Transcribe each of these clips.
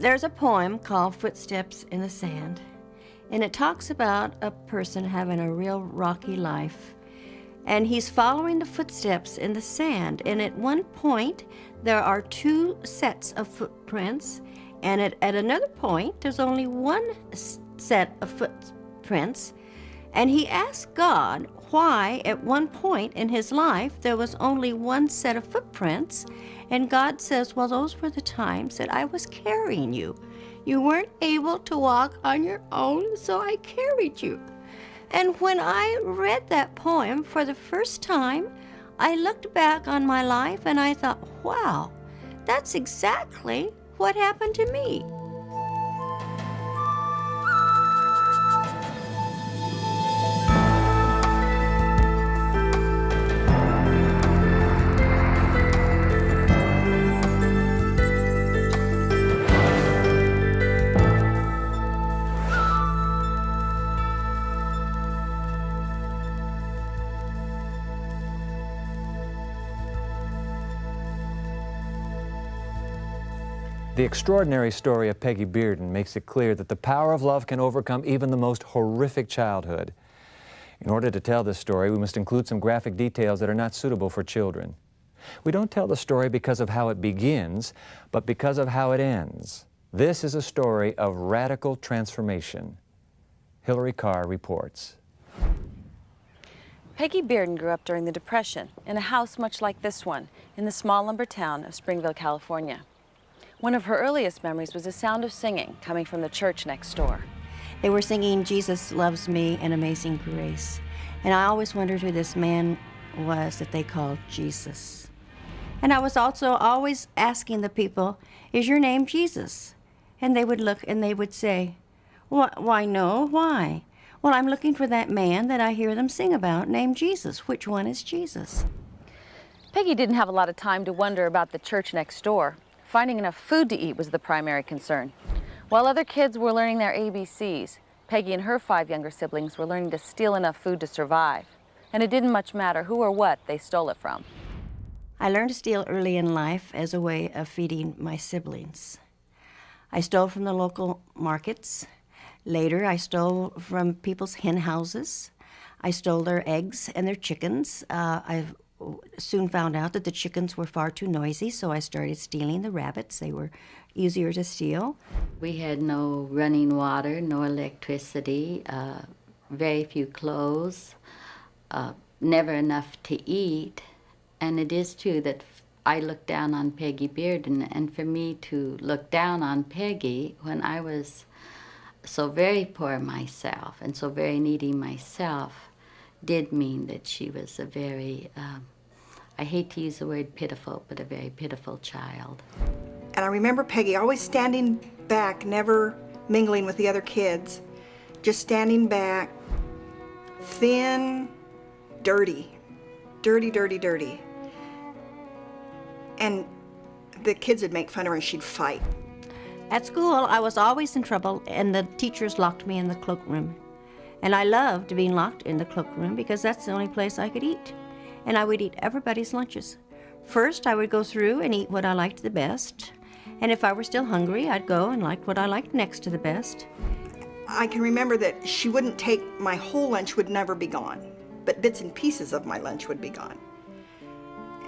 There's a poem called Footsteps in the Sand, and it talks about a person having a real rocky life. And he's following the footsteps in the sand. And at one point, there are two sets of footprints. And at another point, there's only one set of footprints. And he asked God why at one point in his life there was only one set of footprints. And God says, well, those were the times that I was carrying you. You weren't able to walk on your own, so I carried you. And when I read that poem for the first time, I looked back on my life and I thought, wow, that's exactly what happened to me. The extraordinary story of Peggy Bearden makes it clear that the power of love can overcome even the most horrific childhood. In order to tell this story, we must include some graphic details that are not suitable for children. We don't tell the story because of how it begins, but because of how it ends. This is a story of radical transformation. Hillary Carr reports. Peggy Bearden grew up during the Depression in a house much like this one in the small lumber town of Springville, California. One of her earliest memories was the sound of singing coming from the church next door. They were singing Jesus Loves Me and Amazing Grace. And I always wondered who this man was that they called Jesus. And I was also always asking the people, is your name Jesus? And they would look and they would say, why no, why? Well, I'm looking for that man that I hear them sing about named Jesus. Which one is Jesus? Peggy didn't have a lot of time to wonder about the church next door. Finding enough food to eat was the primary concern. While other kids were learning their ABCs, Peggy and her 5 younger siblings were learning to steal enough food to survive. And it didn't much matter who or what they stole it from. I learned to steal early in life as a way of feeding my siblings. I stole from the local markets. Later, I stole from people's hen houses. I stole their eggs and their chickens. I soon found out that the chickens were far too noisy, so I started stealing the rabbits. They were easier to steal. We had no running water, no electricity, very few clothes, never enough to eat. And it is true that I looked down on Peggy Bearden, and for me to look down on Peggy when I was so very poor myself and so very needy myself did mean that she was a very, I hate to use the word pitiful, but a very pitiful child. And I remember Peggy always standing back, never mingling with the other kids, just standing back, thin, dirty, dirty, dirty, dirty. And the kids would make fun of her and she'd fight. At school, I was always in trouble, and the teachers locked me in the cloakroom. And I loved being locked in the cloakroom because that's the only place I could eat. And I would eat everybody's lunches. First, I would go through and eat what I liked the best. And if I were still hungry, I'd go and like what I liked next to the best. I can remember that she wouldn't take, my whole lunch would never be gone, but bits and pieces of my lunch would be gone.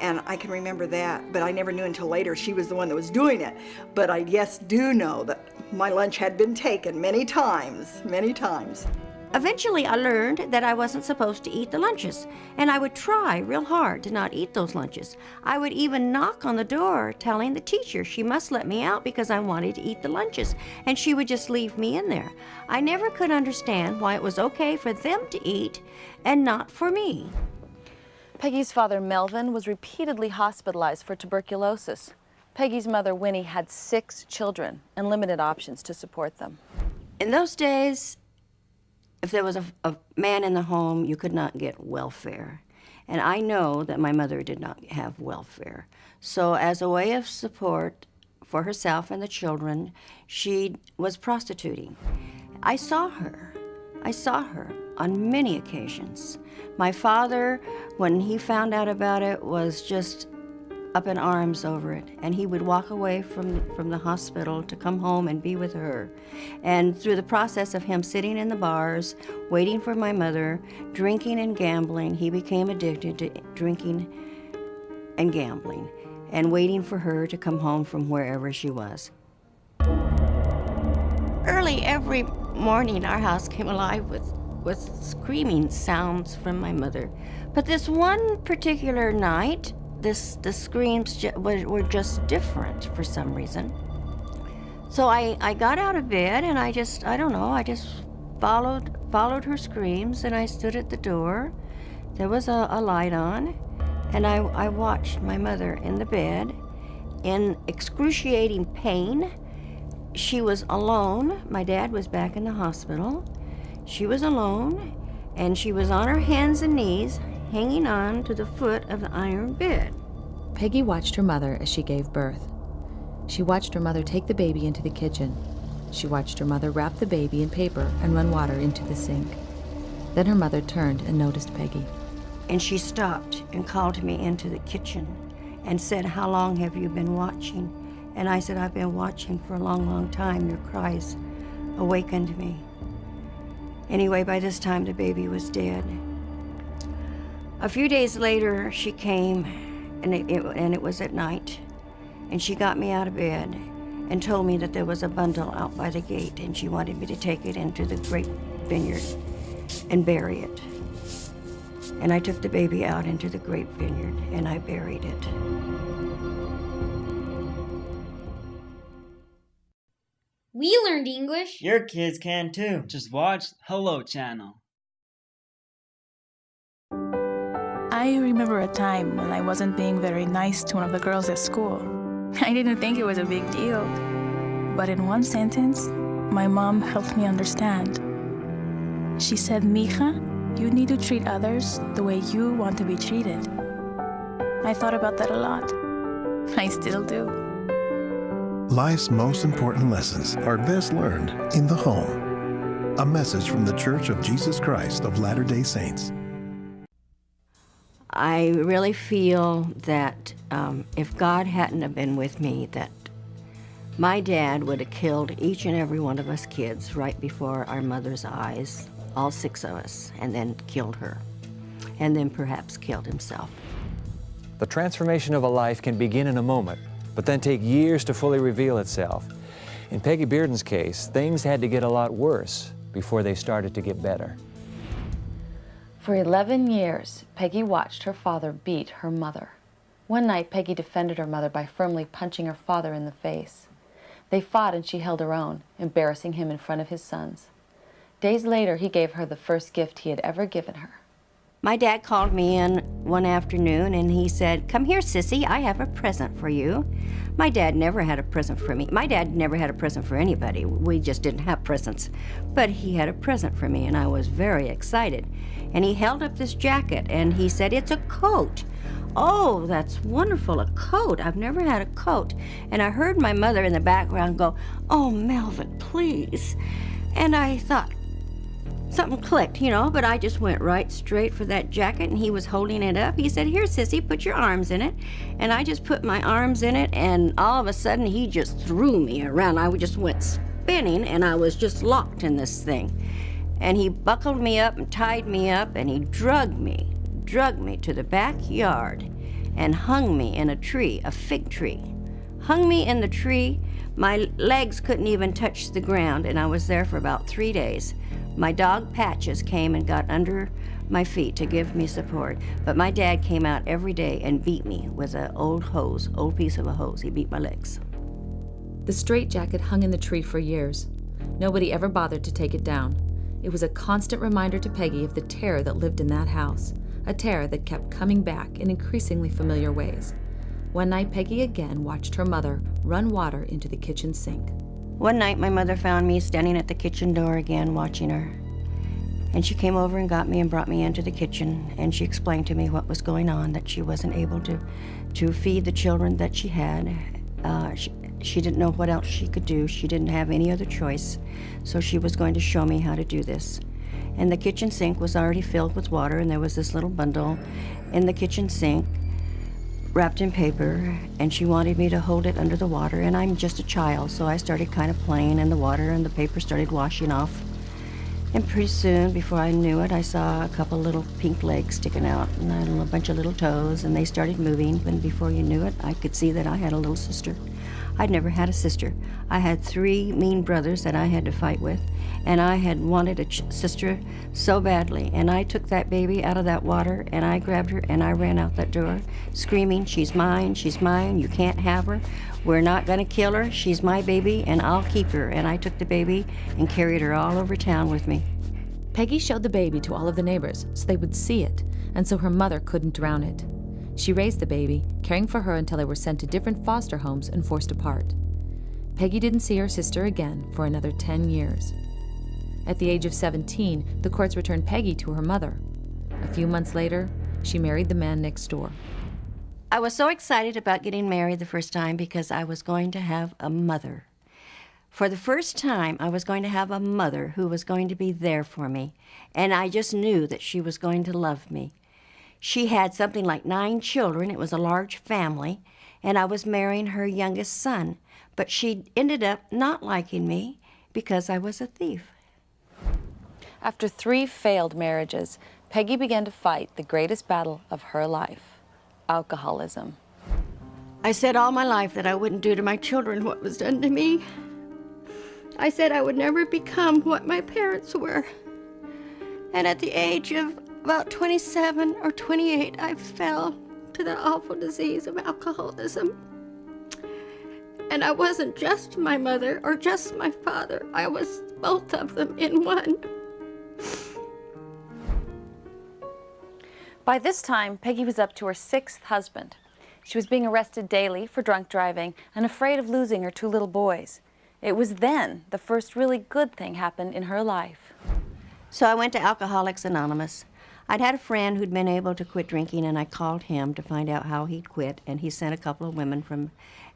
And I can remember that, but I never knew until later she was the one that was doing it. But I, yes, do know that my lunch had been taken many times, many times. Eventually, I learned that I wasn't supposed to eat the lunches, and I would try real hard to not eat those lunches. I would even knock on the door telling the teacher she must let me out because I wanted to eat the lunches, and she would just leave me in there. I never could understand why it was okay for them to eat and not for me. Peggy's father, Melvin, was repeatedly hospitalized for tuberculosis. Peggy's mother, Winnie, had 6 children and limited options to support them. In those days, if there was a man in the home, you could not get welfare. And I know that my mother did not have welfare. So as a way of support for herself and the children, she was prostituting. I saw her on many occasions. My father, when he found out about it, was just up in arms over it, and he would walk away from the hospital to come home and be with her. And through the process of him sitting in the bars, waiting for my mother, drinking and gambling, he became addicted to drinking and gambling, and waiting for her to come home from wherever she was. Early every morning, our house came alive with screaming sounds from my mother. But this one particular night, the screams were just different for some reason. So I got out of bed and I just followed her screams, and I stood at the door. There was a light on, and I watched my mother in the bed in excruciating pain. She was alone. My dad was back in the hospital. She was alone, and she was on her hands and knees, hanging on to the foot of the iron bed. Peggy watched her mother as she gave birth. She watched her mother take the baby into the kitchen. She watched her mother wrap the baby in paper and run water into the sink. Then her mother turned and noticed Peggy. And she stopped and called me into the kitchen and said, "How long have you been watching?" And I said, "I've been watching for a long, long time. Your cries awakened me." Anyway, by this time, the baby was dead. A few days later, she came, and it was at night, and she got me out of bed and told me that there was a bundle out by the gate, and she wanted me to take it into the grape vineyard and bury it. And I took the baby out into the grape vineyard, and I buried it. We learned English. Your kids can too. Just watch Hello Channel. I remember a time when I wasn't being very nice to one of the girls at school. I didn't think it was a big deal. But in one sentence, my mom helped me understand. She said, "Mija, you need to treat others the way you want to be treated." I thought about that a lot. I still do. Life's most important lessons are best learned in the home. A message from the Church of Jesus Christ of Latter-day Saints. I really feel that if God hadn't have been with me, that my dad would have killed each and every one of us kids right before our mother's eyes, all 6 of us, and then killed her, and then perhaps killed himself. The transformation of a life can begin in a moment, but then take years to fully reveal itself. In Peggy Bearden's case, things had to get a lot worse before they started to get better. For 11 years, Peggy watched her father beat her mother. One night, Peggy defended her mother by firmly punching her father in the face. They fought and she held her own, embarrassing him in front of his sons. Days later, he gave her the first gift he had ever given her. My dad called me in one afternoon and he said, "Come here, sissy, I have a present for you." My dad never had a present for me. My dad never had a present for anybody. We just didn't have presents. But he had a present for me and I was very excited. And he held up this jacket and he said, "It's a coat." "Oh, that's wonderful, a coat. I've never had a coat." And I heard my mother in the background go, "Oh, Melvin, please." And I thought, something clicked, but I just went right straight for that jacket and he was holding it up. He said, "Here, sissy, put your arms in it." And I just put my arms in it and all of a sudden he just threw me around. I just went spinning and I was just locked in this thing. And he buckled me up and tied me up and he drug me to the backyard and hung me in a tree, a fig tree. Hung me in the tree. My legs couldn't even touch the ground and I was there for about 3 days. My dog Patches came and got under my feet to give me support, but my dad came out every day and beat me with an old piece of a hose. He beat my legs. The straitjacket hung in the tree for years. Nobody ever bothered to take it down. It was a constant reminder to Peggy of the terror that lived in that house, a terror that kept coming back in increasingly familiar ways. One night, Peggy again watched her mother run water into the kitchen sink. One night, my mother found me standing at the kitchen door again, watching her. And she came over and got me and brought me into the kitchen, and she explained to me what was going on, that she wasn't able to feed the children that she had. She didn't know what else she could do. She didn't have any other choice, so she was going to show me how to do this. And the kitchen sink was already filled with water, and there was this little bundle in the kitchen sink wrapped in paper, and she wanted me to hold it under the water, and I'm just a child, so I started kind of playing in the water, and the paper started washing off. And pretty soon, before I knew it, I saw a couple little pink legs sticking out, and a bunch of little toes, and they started moving, and before you knew it, I could see that I had a little sister. I'd never had a sister. I had 3 mean brothers that I had to fight with, and I had wanted a sister so badly, and I took that baby out of that water, and I grabbed her, and I ran out that door, screaming, she's mine, you can't have her, we're not gonna kill her, she's my baby, and I'll keep her. And I took the baby and carried her all over town with me. Peggy showed the baby to all of the neighbors so they would see it, and so her mother couldn't drown it. She raised the baby, caring for her until they were sent to different foster homes and forced apart. Peggy didn't see her sister again for another 10 years. At the age of 17, the courts returned Peggy to her mother. A few months later, she married the man next door. I was so excited about getting married the first time because I was going to have a mother. For the first time, I was going to have a mother who was going to be there for me, and I just knew that she was going to love me. She had something like 9 children. It was a large family, and I was marrying her youngest son. But she ended up not liking me because I was a thief. After 3 failed marriages, Peggy began to fight the greatest battle of her life, alcoholism. I said all my life that I wouldn't do to my children what was done to me. I said I would never become what my parents were. And at the age of about 27 or 28, I fell to the awful disease of alcoholism. And I wasn't just my mother or just my father. I was both of them in one. By this time, Peggy was up to her 6th husband. She was being arrested daily for drunk driving and afraid of losing her 2 little boys. It was then the first really good thing happened in her life. So I went to Alcoholics Anonymous. I'd had a friend who'd been able to quit drinking, and I called him to find out how he'd quit, and he sent a couple of women from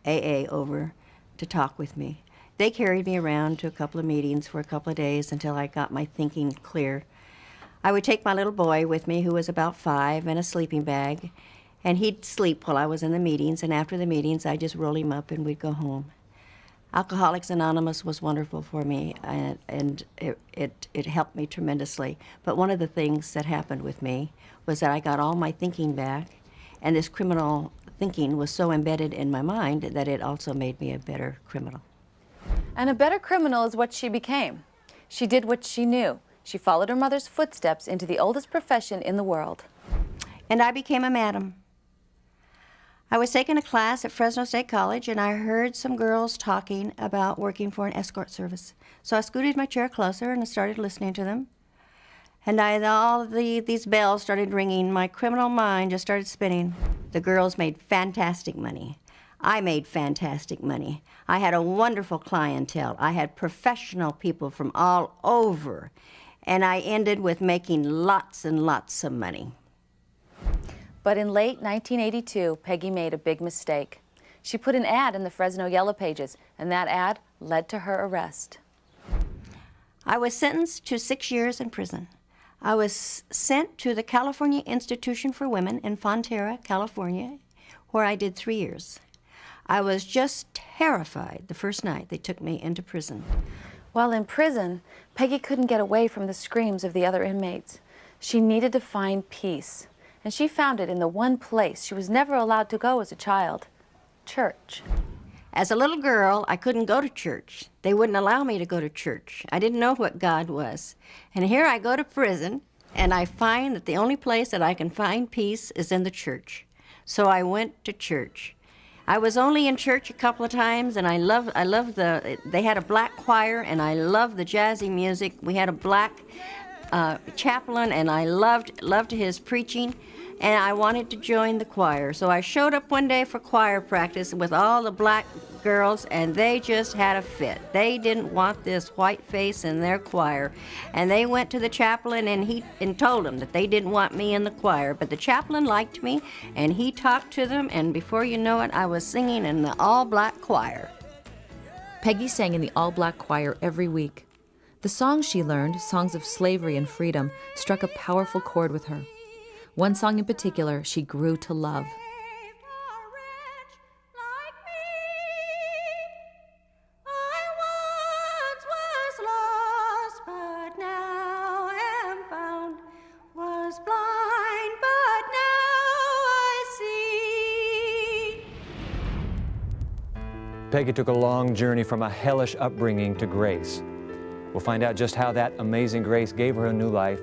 AA over to talk with me. They carried me around to a couple of meetings for a couple of days until I got my thinking clear. I would take my little boy with me, who was about 5, and a sleeping bag, and he'd sleep while I was in the meetings, and after the meetings, I'd just roll him up and we'd go home. Alcoholics Anonymous was wonderful for me, and it helped me tremendously. But one of the things that happened with me was that I got all my thinking back, and this criminal thinking was so embedded in my mind that it also made me a better criminal. And a better criminal is what she became. She did what she knew. She followed her mother's footsteps into the oldest profession in the world. And I became a madam. I was taking a class at Fresno State College, and I heard some girls talking about working for an escort service. So I scooted my chair closer and I started listening to them. And these bells started ringing. My criminal mind just started spinning. The girls made fantastic money. I made fantastic money. I had a wonderful clientele. I had professional people from all over. And I ended with making lots and lots of money. But in late 1982, Peggy made a big mistake. She put an ad in the Fresno Yellow Pages, and that ad led to her arrest. I was sentenced to 6 years in prison. I was sent to the California Institution for Women in Fonterra, California, where I did 3 years. I was just terrified the first night they took me into prison. While in prison, Peggy couldn't get away from the screams of the other inmates. She needed to find peace. And she found it in the one place she was never allowed to go as a child, church. As a little girl, I couldn't go to church. They wouldn't allow me to go to church. I didn't know what God was. And here I go to prison, and I find that the only place that I can find peace is in the church. So I went to church. I was only in church a couple of times, and they had a black choir, and I loved the jazzy music. We had a black chaplain, and I loved his preaching, and I wanted to join the choir. So I showed up one day for choir practice with all the black girls, and they just had a fit. They didn't want this white face in their choir, and they went to the chaplain and told him that they didn't want me in the choir. But the chaplain liked me, and he talked to them, and before you know it, I was singing in the all-black choir. Peggy sang in the all-black choir every week. The songs she learned, songs of slavery and freedom, struck a powerful chord with her. One song in particular she grew to love. Peggy took a long journey from a hellish upbringing to grace. We'll find out just how that amazing grace gave her a new life,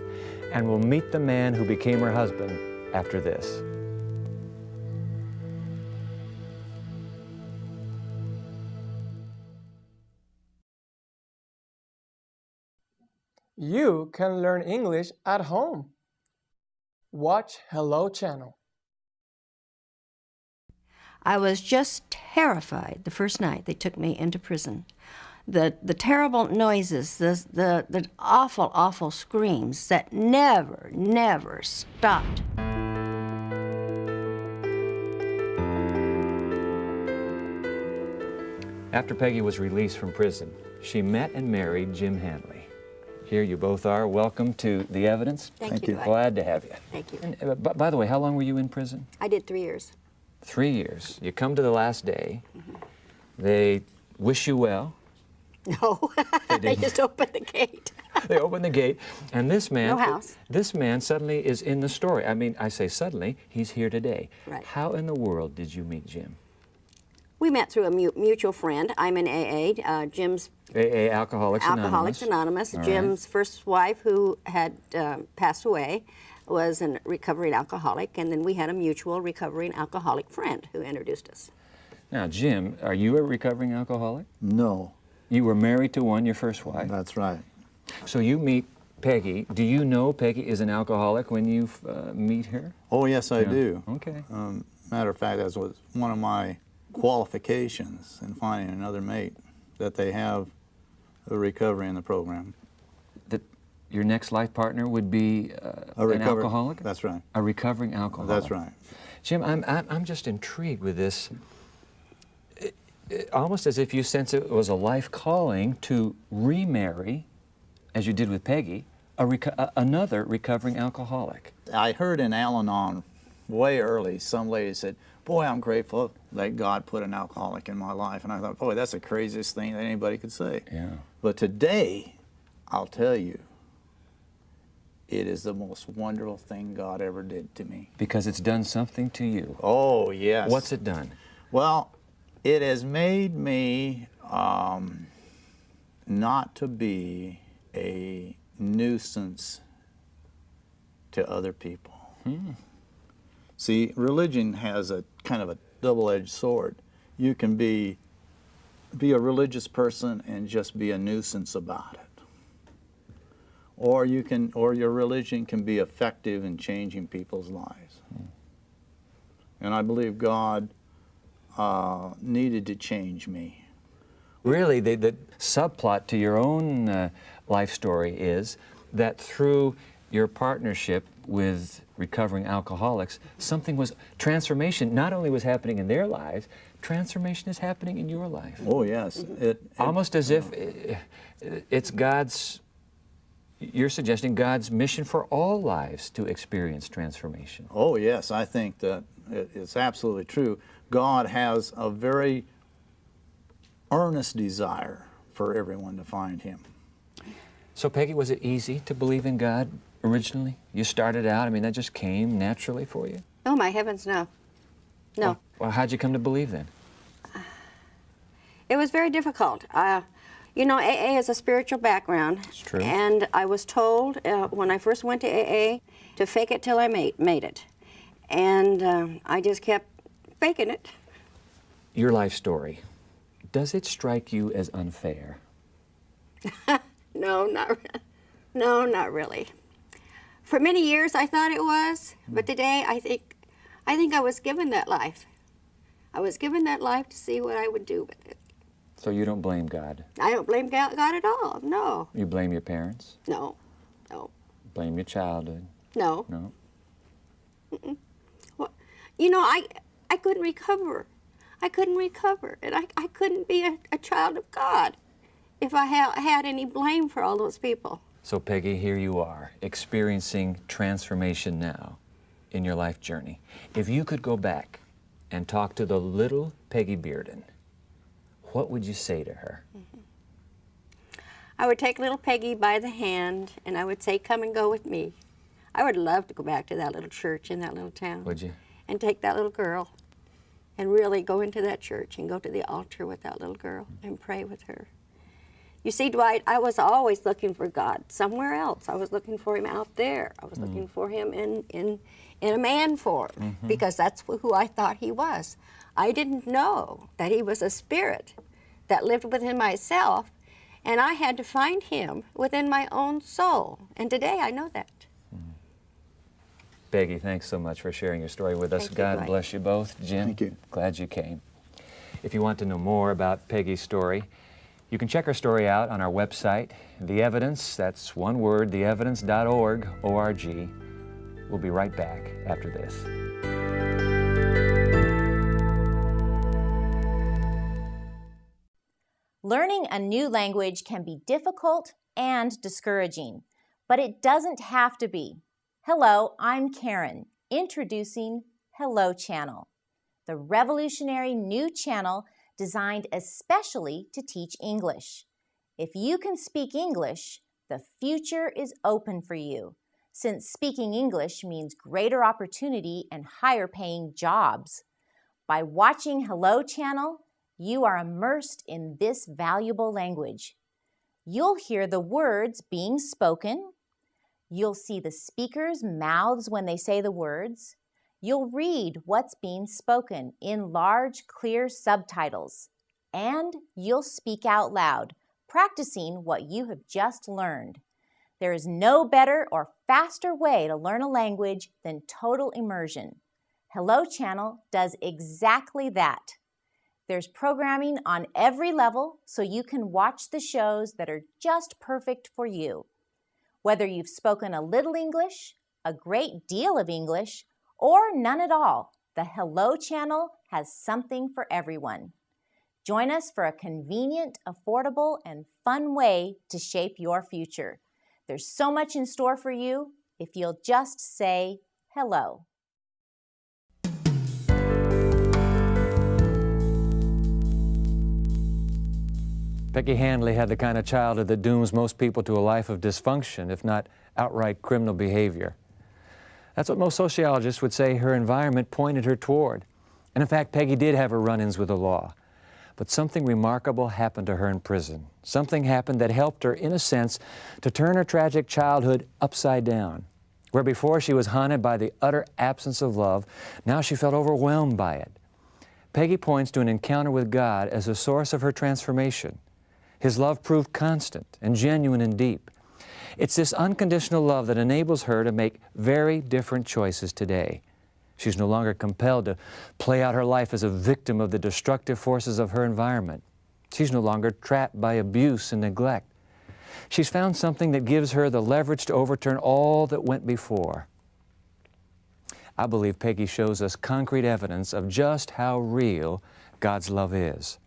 and we'll meet the man who became her husband after this. You can learn English at home. Watch Hello Channel. I was just terrified the first night they took me into prison. The terrible noises, the awful, awful screams that never, never stopped. After Peggy was released from prison, she met and married Jim Hanley. Here you both are. Welcome to The Evidence. Thank you. Glad to have you. Thank you. And, by the way, how long were you in prison? I did 3 years. 3 years. You come to the last day. They wish you well. No, they just opened the gate. They open the gate, and this man, No house. This man suddenly is in the story. I mean, I say suddenly, he's here today. Right. How in the world did you meet Jim? We met through a mutual friend. I'm in AA. Jim's AA, Alcoholics Anonymous. Alcoholics Anonymous. All right. Jim's first wife, who had passed away, was a recovering alcoholic, and then we had a mutual recovering alcoholic friend who introduced us. Now, Jim, are you a recovering alcoholic? No. You were married to one, your first wife. That's right. So you meet Peggy. Do you know Peggy is an alcoholic when you meet her? Oh, yes, I do. Okay. Matter of fact, that was one of my qualifications in finding another mate, that they have a recovery in the program. That your next life partner would be an alcoholic? That's right. A recovering alcoholic. That's right. Jim, I'm just intrigued with this. Almost as if you sense it was a life calling to remarry, as you did with Peggy, another recovering alcoholic. I heard in Al-Anon way early, some lady said, "Boy, I'm grateful that God put an alcoholic in my life." And I thought, boy, that's the craziest thing that anybody could say. Yeah. But today, I'll tell you, it is the most wonderful thing God ever did to me. Because it's done something to you. Oh, yes. What's it done? Well, it has made me not to be a nuisance to other people. See, religion has a kind of a double-edged sword. You can be a religious person and just be a nuisance about it. Or your religion can be effective in changing people's lives. And I believe God needed to change me. Really, the subplot to your own life story is that through your partnership with recovering alcoholics, transformation not only was happening in their lives, transformation is happening in your life. Oh, yes. Almost as if it's you're suggesting God's mission for all lives to experience transformation. Oh, yes, I think that it's absolutely true. God has a very earnest desire for everyone to find Him. So, Peggy, was it easy to believe in God originally? You started out, I mean, that just came naturally for you? Oh, my heavens, no. No. Well, how'd you come to believe then? It was very difficult. You know, AA is a spiritual background. It's true. And I was told when I first went to AA to fake it till I made it. And I just kept faking it. Your life story, does it strike you as unfair? No, not really. For many years I thought it was, but today I think I was given that life. I was given that life to see what I would do with it. So you don't blame God? I don't blame God at all, no. You blame your parents? No. Blame your childhood? No. No? Mm-mm. Well, you know, I couldn't recover. I couldn't recover, and I couldn't be a child of God if I had any blame for all those people. So, Peggy, here you are, experiencing transformation now in your life journey. If you could go back and talk to the little Peggy Bearden, what would you say to her? I would take little Peggy by the hand, and I would say, "Come and go with me." I would love to go back to that little church in that little town. Would you? And take that little girl. and really go into that church and go to the altar with that little girl and pray with her. You see, Dwight, I was always looking for God somewhere else. I was looking for him out there. I was looking for him in a man form, because that's who I thought he was. I didn't know that he was a spirit that lived within myself, and I had to find him within my own soul. And today I know that. Peggy, thanks so much for sharing your story with us. Thank you, God Dwight. bless you both. Jim, Thank you. Glad you came. If you want to know more about Peggy's story, you can check her story out on our website, The Evidence, that's one word, theevidence.org, O-R-G. We'll be right back after this. Learning a new language can be difficult and discouraging, but it doesn't have to be. Hello, I'm Karen, introducing Hello Channel, the revolutionary new channel designed especially to teach English. If you can speak English, the future is open for you, since speaking English means greater opportunity and higher paying jobs. By watching Hello Channel, you are immersed in this valuable language. You'll hear the words being spoken. You'll see the speakers' mouths when they say the words. You'll read what's being spoken in large, clear subtitles. And you'll speak out loud, practicing what you have just learned. There is no better or faster way to learn a language than total immersion. Hello Channel does exactly that. There's programming on every level, so you can watch the shows that are just perfect for you. Whether you've spoken a little English, a great deal of English, or none at all, the Hello Channel has something for everyone. Join us for a convenient, affordable, and fun way to shape your future. There's so much in store for you if you'll just say hello. Becky Handley had the kind of childhood that dooms most people to a life of dysfunction, if not outright criminal behavior. That's what most sociologists would say her environment pointed her toward. And in fact, Peggy did have her run-ins with the law. But something remarkable happened to her in prison. Something happened that helped her, in a sense, to turn her tragic childhood upside down. Where before she was haunted by the utter absence of love, now she felt overwhelmed by it. Peggy points to an encounter with God as a source of her transformation. His love proved constant and genuine and deep. It's this unconditional love that enables her to make very different choices today. She's no longer compelled to play out her life as a victim of the destructive forces of her environment. She's no longer trapped by abuse and neglect. She's found something that gives her the leverage to overturn all that went before. I believe Peggy shows us concrete evidence of just how real God's love is.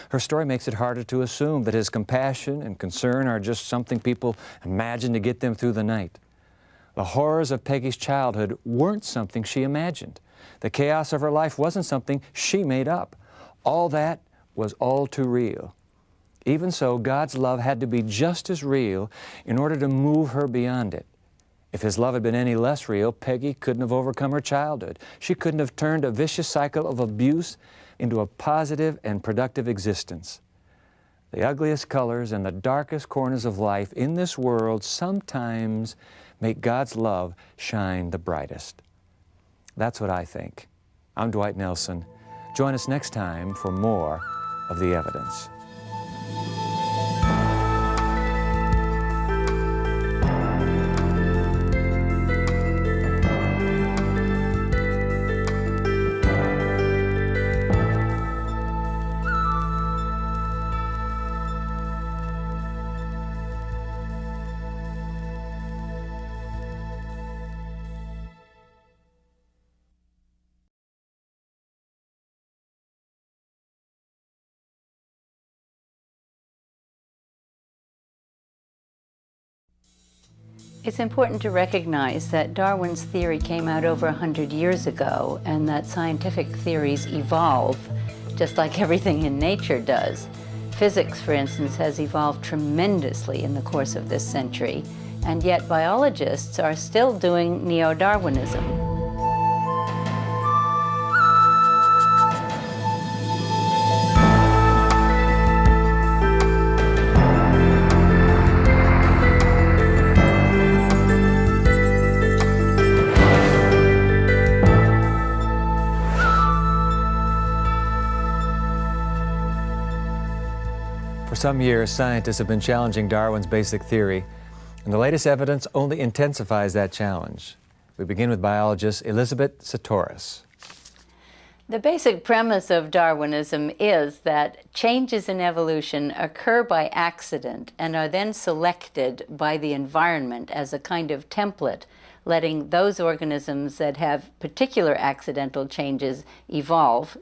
Her story makes it harder to assume that His compassion and concern are just something people imagine to get them through the night. The horrors of Peggy's childhood weren't something she imagined. The chaos of her life wasn't something she made up. All that was all too real. Even so, God's love had to be just as real in order to move her beyond it. If His love had been any less real, Peggy couldn't have overcome her childhood. She couldn't have turned a vicious cycle of abuse into a positive and productive existence. The ugliest colors and the darkest corners of life in this world sometimes make God's love shine the brightest. That's what I think. I'm Dwight Nelson. Join us next time for more of The Evidence. It's important to recognize that Darwin's theory came out over 100 years ago and that scientific theories evolve just like everything in nature does. Physics, for instance, has evolved tremendously in the course of this century, and yet biologists are still doing neo-Darwinism. For some years, scientists have been challenging Darwin's basic theory, and the latest evidence only intensifies that challenge. We begin with biologist Elizabeth Sahtouris. The basic premise of Darwinism is that changes in evolution occur by accident and are then selected by the environment as a kind of template, letting those organisms that have particular accidental changes evolve,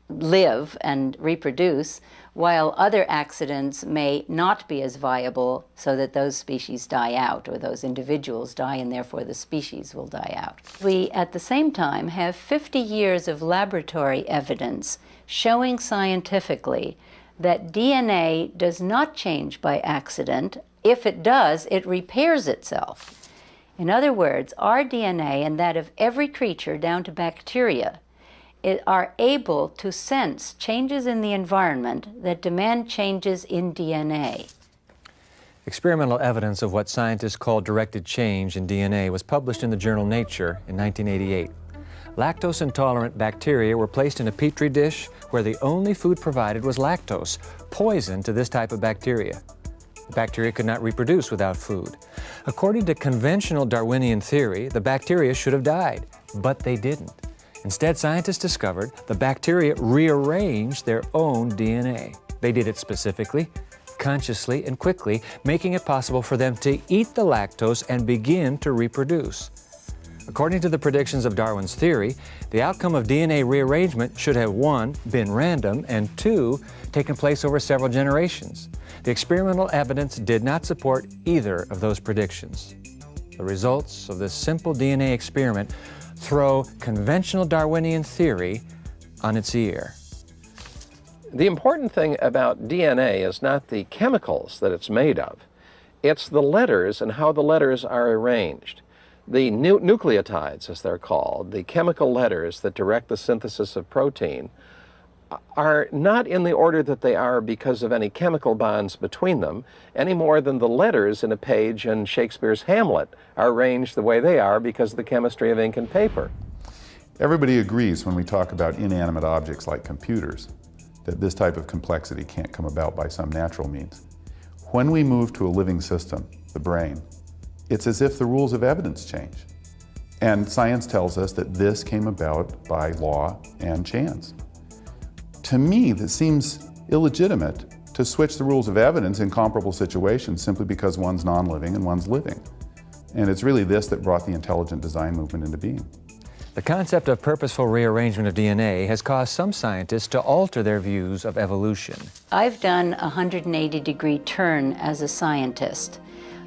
live, and reproduce, while other accidents may not be as viable, so that those species die out, or those individuals die, and therefore the species will die out. We, at the same time, have 50 years of laboratory evidence showing scientifically that DNA does not change by accident. If it does, it repairs itself. In other words, our DNA and that of every creature, down to bacteria, are able to sense changes in the environment that demand changes in DNA. Experimental evidence of what scientists call directed change in DNA was published in the journal Nature in 1988. Lactose-intolerant bacteria were placed in a petri dish where the only food provided was lactose, poison to this type of bacteria. The bacteria could not reproduce without food. According to conventional Darwinian theory, the bacteria should have died, but they didn't. Instead, scientists discovered the bacteria rearranged their own DNA. They did it specifically, consciously, and quickly, making it possible for them to eat the lactose and begin to reproduce. According to the predictions of Darwin's theory, the outcome of DNA rearrangement should have 1, been random, and 2, taken place over several generations. The experimental evidence did not support either of those predictions. The results of this simple DNA experiment throw conventional Darwinian theory on its ear. The important thing about DNA is not the chemicals that it's made of. It's the letters and how the letters are arranged. The nucleotides, as they're called, the chemical letters that direct the synthesis of protein, are not in the order that they are because of any chemical bonds between them, any more than the letters in a page in Shakespeare's Hamlet are arranged the way they are because of the chemistry of ink and paper. Everybody agrees when we talk about inanimate objects like computers that this type of complexity can't come about by some natural means. When we move to a living system, the brain, it's as if the rules of evidence change. And science tells us that this came about by law and chance. To me, that seems illegitimate to switch the rules of evidence in comparable situations simply because one's non-living and one's living. And it's really this that brought the intelligent design movement into being. The concept of purposeful rearrangement of DNA has caused some scientists to alter their views of evolution. I've done a 180-degree turn as a scientist.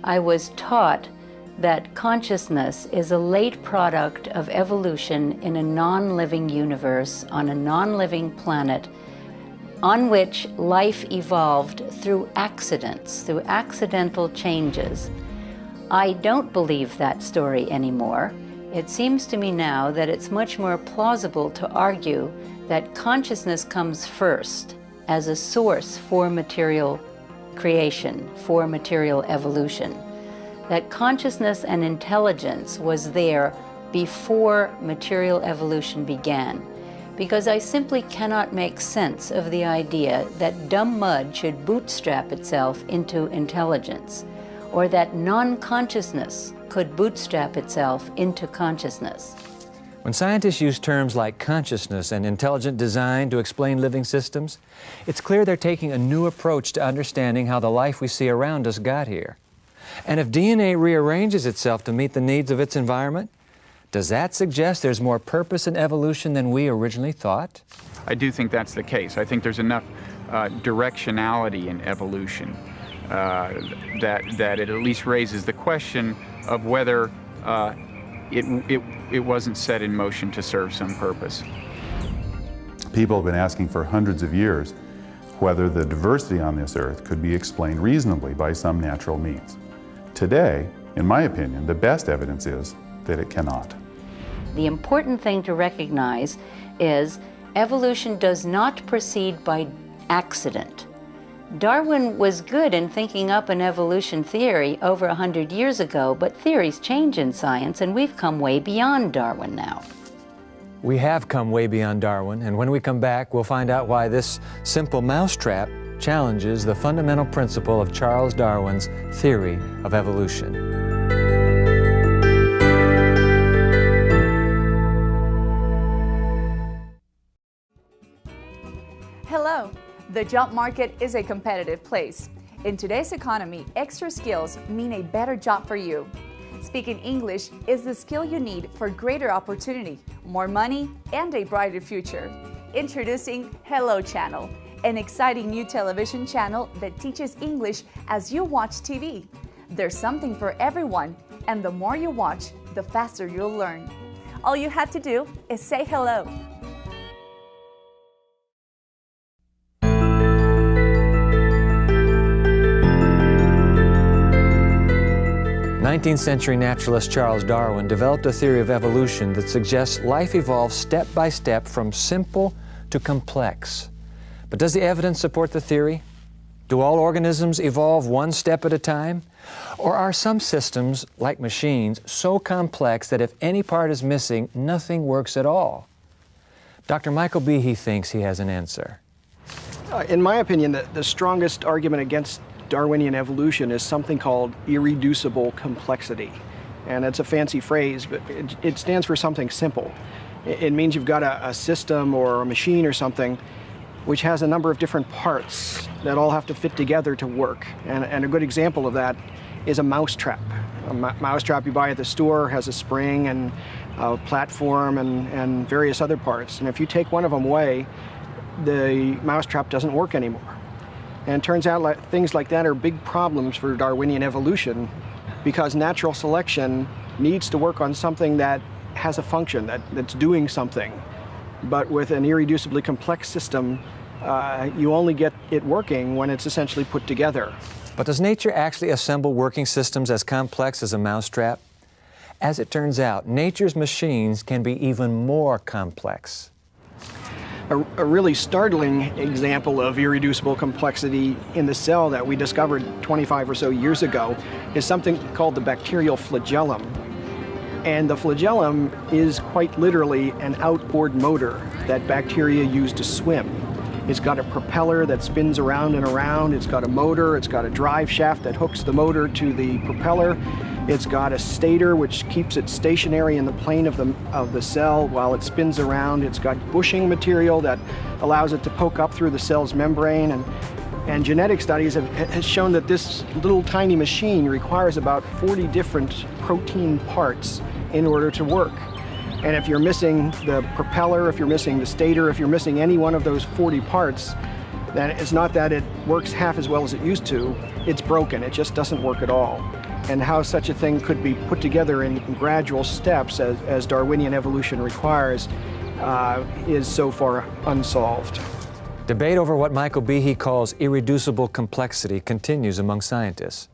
I was taught that consciousness is a late product of evolution in a non-living universe on a non-living planet on which life evolved through accidents, through accidental changes. I don't believe that story anymore. It seems to me now that it's much more plausible to argue that consciousness comes first as a source for material creation, for material evolution. That consciousness and intelligence was there before material evolution began, because I simply cannot make sense of the idea that dumb mud should bootstrap itself into intelligence, or that non-consciousness could bootstrap itself into consciousness. When scientists use terms like consciousness and intelligent design to explain living systems, it's clear they're taking a new approach to understanding how the life we see around us got here. And if DNA rearranges itself to meet the needs of its environment, does that suggest there's more purpose in evolution than we originally thought? I do think that's the case. I think there's enough directionality in evolution that it at least raises the question of whether it wasn't set in motion to serve some purpose. People have been asking for hundreds of years whether the diversity on this earth could be explained reasonably by some natural means. Today, in my opinion, the best evidence is that it cannot. The important thing to recognize is evolution does not proceed by accident. Darwin was good in thinking up an evolution theory over 100 years ago, but theories change in science, and we've come way beyond Darwin now. We have come way beyond Darwin, and when we come back, we'll find out why this simple mousetrap challenges the fundamental principle of Charles Darwin's theory of evolution. Hello! The job market is a competitive place. In today's economy, extra skills mean a better job for you. Speaking English is the skill you need for greater opportunity, more money, and a brighter future. Introducing Hello Channel, an exciting new television channel that teaches English as you watch TV. There's something for everyone, and the more you watch, the faster you'll learn. All you have to do is say hello. 19th century naturalist Charles Darwin developed a theory of evolution that suggests life evolves step by step from simple to complex. But does the evidence support the theory? Do all organisms evolve one step at a time? Or are some systems, like machines, so complex that if any part is missing, nothing works at all? Dr. Michael Behe thinks he has an answer. In my opinion, the strongest argument against Darwinian evolution is something called irreducible complexity. And it's a fancy phrase, but it stands for something simple. It means you've got a system or a machine or something which has a number of different parts that all have to fit together to work. And a good example of that is a mousetrap. A mousetrap you buy at the store has a spring and a platform and various other parts. And if you take one of them away, the mousetrap doesn't work anymore. And it turns out things like that are big problems for Darwinian evolution because natural selection needs to work on something that has a function, that's doing something. But with an irreducibly complex system, you only get it working when it's essentially put together. But does nature actually assemble working systems as complex as a mousetrap? As it turns out, nature's machines can be even more complex. A really startling example of irreducible complexity in the cell that we discovered 25 or so years ago is something called the bacterial flagellum. And the flagellum is quite literally an outboard motor that bacteria use to swim. It's got a propeller that spins around and around. It's got a motor. It's got a drive shaft that hooks the motor to the propeller. It's got a stator which keeps it stationary in the plane of the cell while it spins around. It's got bushing material that allows it to poke up through the cell's membrane. And genetic studies have shown that this little tiny machine requires about 40 different protein parts in order to work. And if you're missing the propeller, if you're missing the stator, if you're missing any one of those 40 parts, then it's not that it works half as well as it used to, it's broken. It just doesn't work at all. And how such a thing could be put together in gradual steps as Darwinian evolution requires is so far unsolved. Debate over what Michael Behe calls irreducible complexity continues among scientists.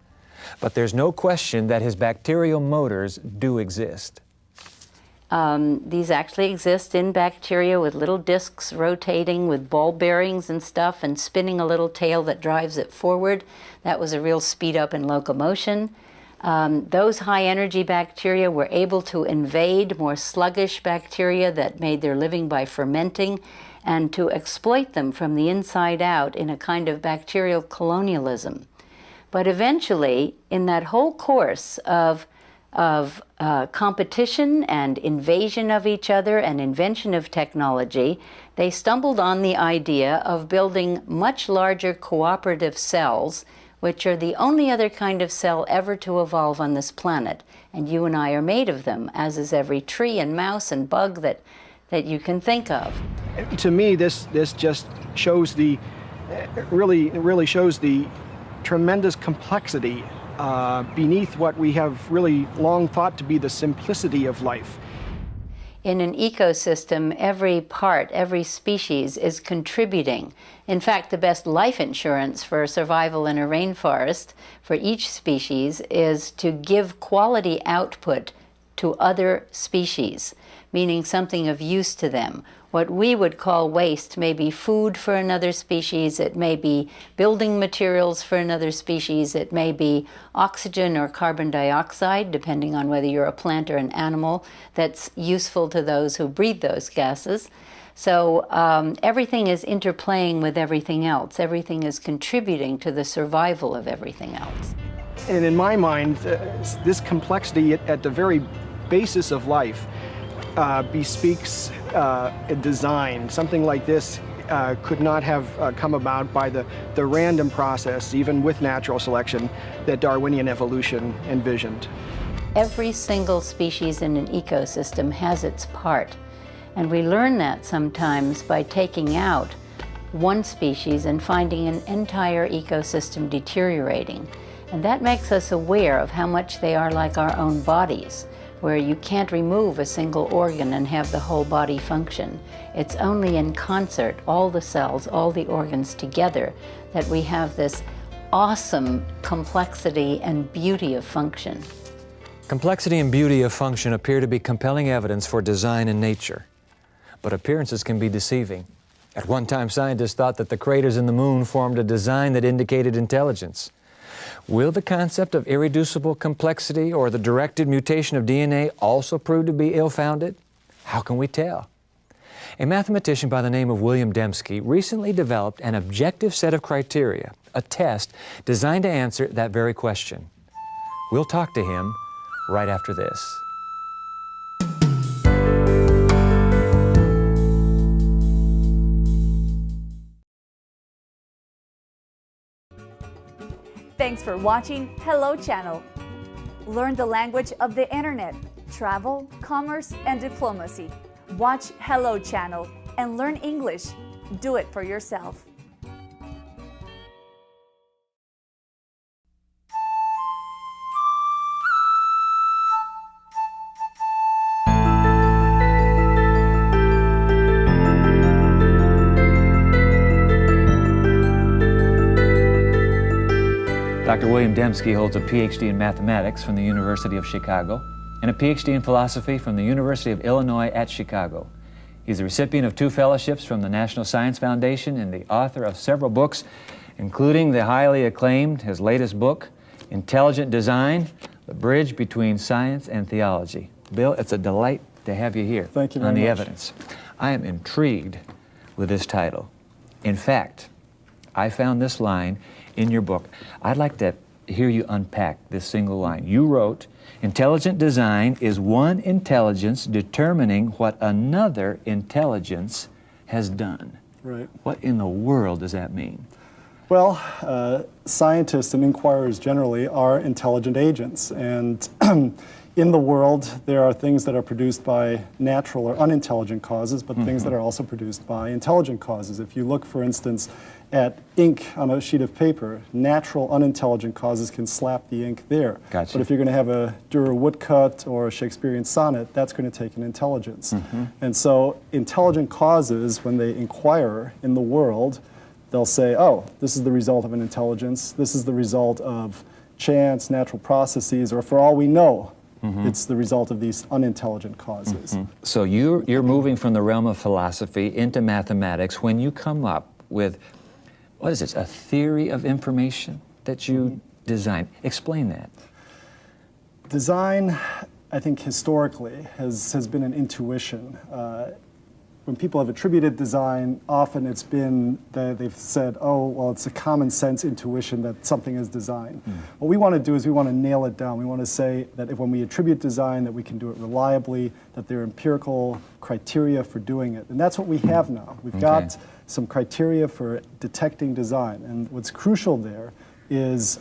But there's no question that his bacterial motors do exist. These actually exist in bacteria with little discs rotating with ball bearings and stuff and spinning a little tail that drives it forward. That was a real speed up in locomotion. Those high-energy bacteria were able to invade more sluggish bacteria that made their living by fermenting and to exploit them from the inside out in a kind of bacterial colonialism. But eventually, in that whole course of competition and invasion of each other and invention of technology, they stumbled on the idea of building much larger cooperative cells, which are the only other kind of cell ever to evolve on this planet. And you and I are made of them, as is every tree and mouse and bug that you can think of. To me, this just shows really shows the tremendous complexity beneath what we have really long thought to be the simplicity of life. In an ecosystem, every part, every species is contributing. In fact, the best life insurance for survival in a rainforest for each species is to give quality output to other species, meaning something of use to them. What we would call waste may be food for another species, it may be building materials for another species, it may be oxygen or carbon dioxide, depending on whether you're a plant or an animal, that's useful to those who breathe those gases. So everything is interplaying with everything else. Everything is contributing to the survival of everything else. And in my mind, this complexity at the very basis of life bespeaks a design. Something like this could not have come about by the random process, even with natural selection, that Darwinian evolution envisioned. Every single species in an ecosystem has its part. And we learn that sometimes by taking out one species and finding an entire ecosystem deteriorating. And that makes us aware of how much they are like our own bodies, where you can't remove a single organ and have the whole body function. It's only in concert, all the cells, all the organs together, that we have this awesome complexity and beauty of function. Complexity and beauty of function appear to be compelling evidence for design in nature. But appearances can be deceiving. At one time, scientists thought that the craters in the moon formed a design that indicated intelligence. Will the concept of irreducible complexity or the directed mutation of DNA also prove to be ill-founded? How can we tell? A mathematician by the name of William Dembski recently developed an objective set of criteria, a test designed to answer that very question. We'll talk to him right after this. Thanks for watching Hello Channel. Learn the language of the internet, travel, commerce, and diplomacy. Watch Hello Channel and learn English. Do it for yourself. Dr. William Dembski holds a PhD in mathematics from the University of Chicago and a PhD in philosophy from the University of Illinois at Chicago. He's the recipient of 2 fellowships from the National Science Foundation and the author of several books, including the highly acclaimed, his latest book, Intelligent Design, The Bridge Between Science and Theology. Bill, it's a delight to have you here. Thank you very on the much. evidence. I am intrigued with this title. In fact, I found this line in your book. I'd like to hear you unpack this single line. You wrote, "Intelligent design is one intelligence determining what another intelligence has done." Right. What in the world does that mean? Well, scientists and inquirers generally are intelligent agents, and in the world there are things that are produced by natural or unintelligent causes, but things that are also produced by intelligent causes. If you look, for instance, at ink on a sheet of paper, natural unintelligent causes can slap the ink there. Gotcha. But if you're going to have a Dürer woodcut or a Shakespearean sonnet, that's going to take an intelligence. And so intelligent causes, when they inquire in the world, they'll say, oh, this is the result of an intelligence, this is the result of chance, natural processes, or for all we know, it's the result of these unintelligent causes. So you're moving from the realm of philosophy into mathematics when you come up with, what is this, a theory of information that you designed. Explain that. Design, I think historically, has been an intuition. When people have attributed design, often it's been that they've said, oh, well, it's a common sense intuition that something is designed. What we want to do is we want to nail it down. We want to say that if when we attribute design, that we can do it reliably, that there are empirical criteria for doing it. And that's what we have now. We've got some criteria for detecting design. And what's crucial there is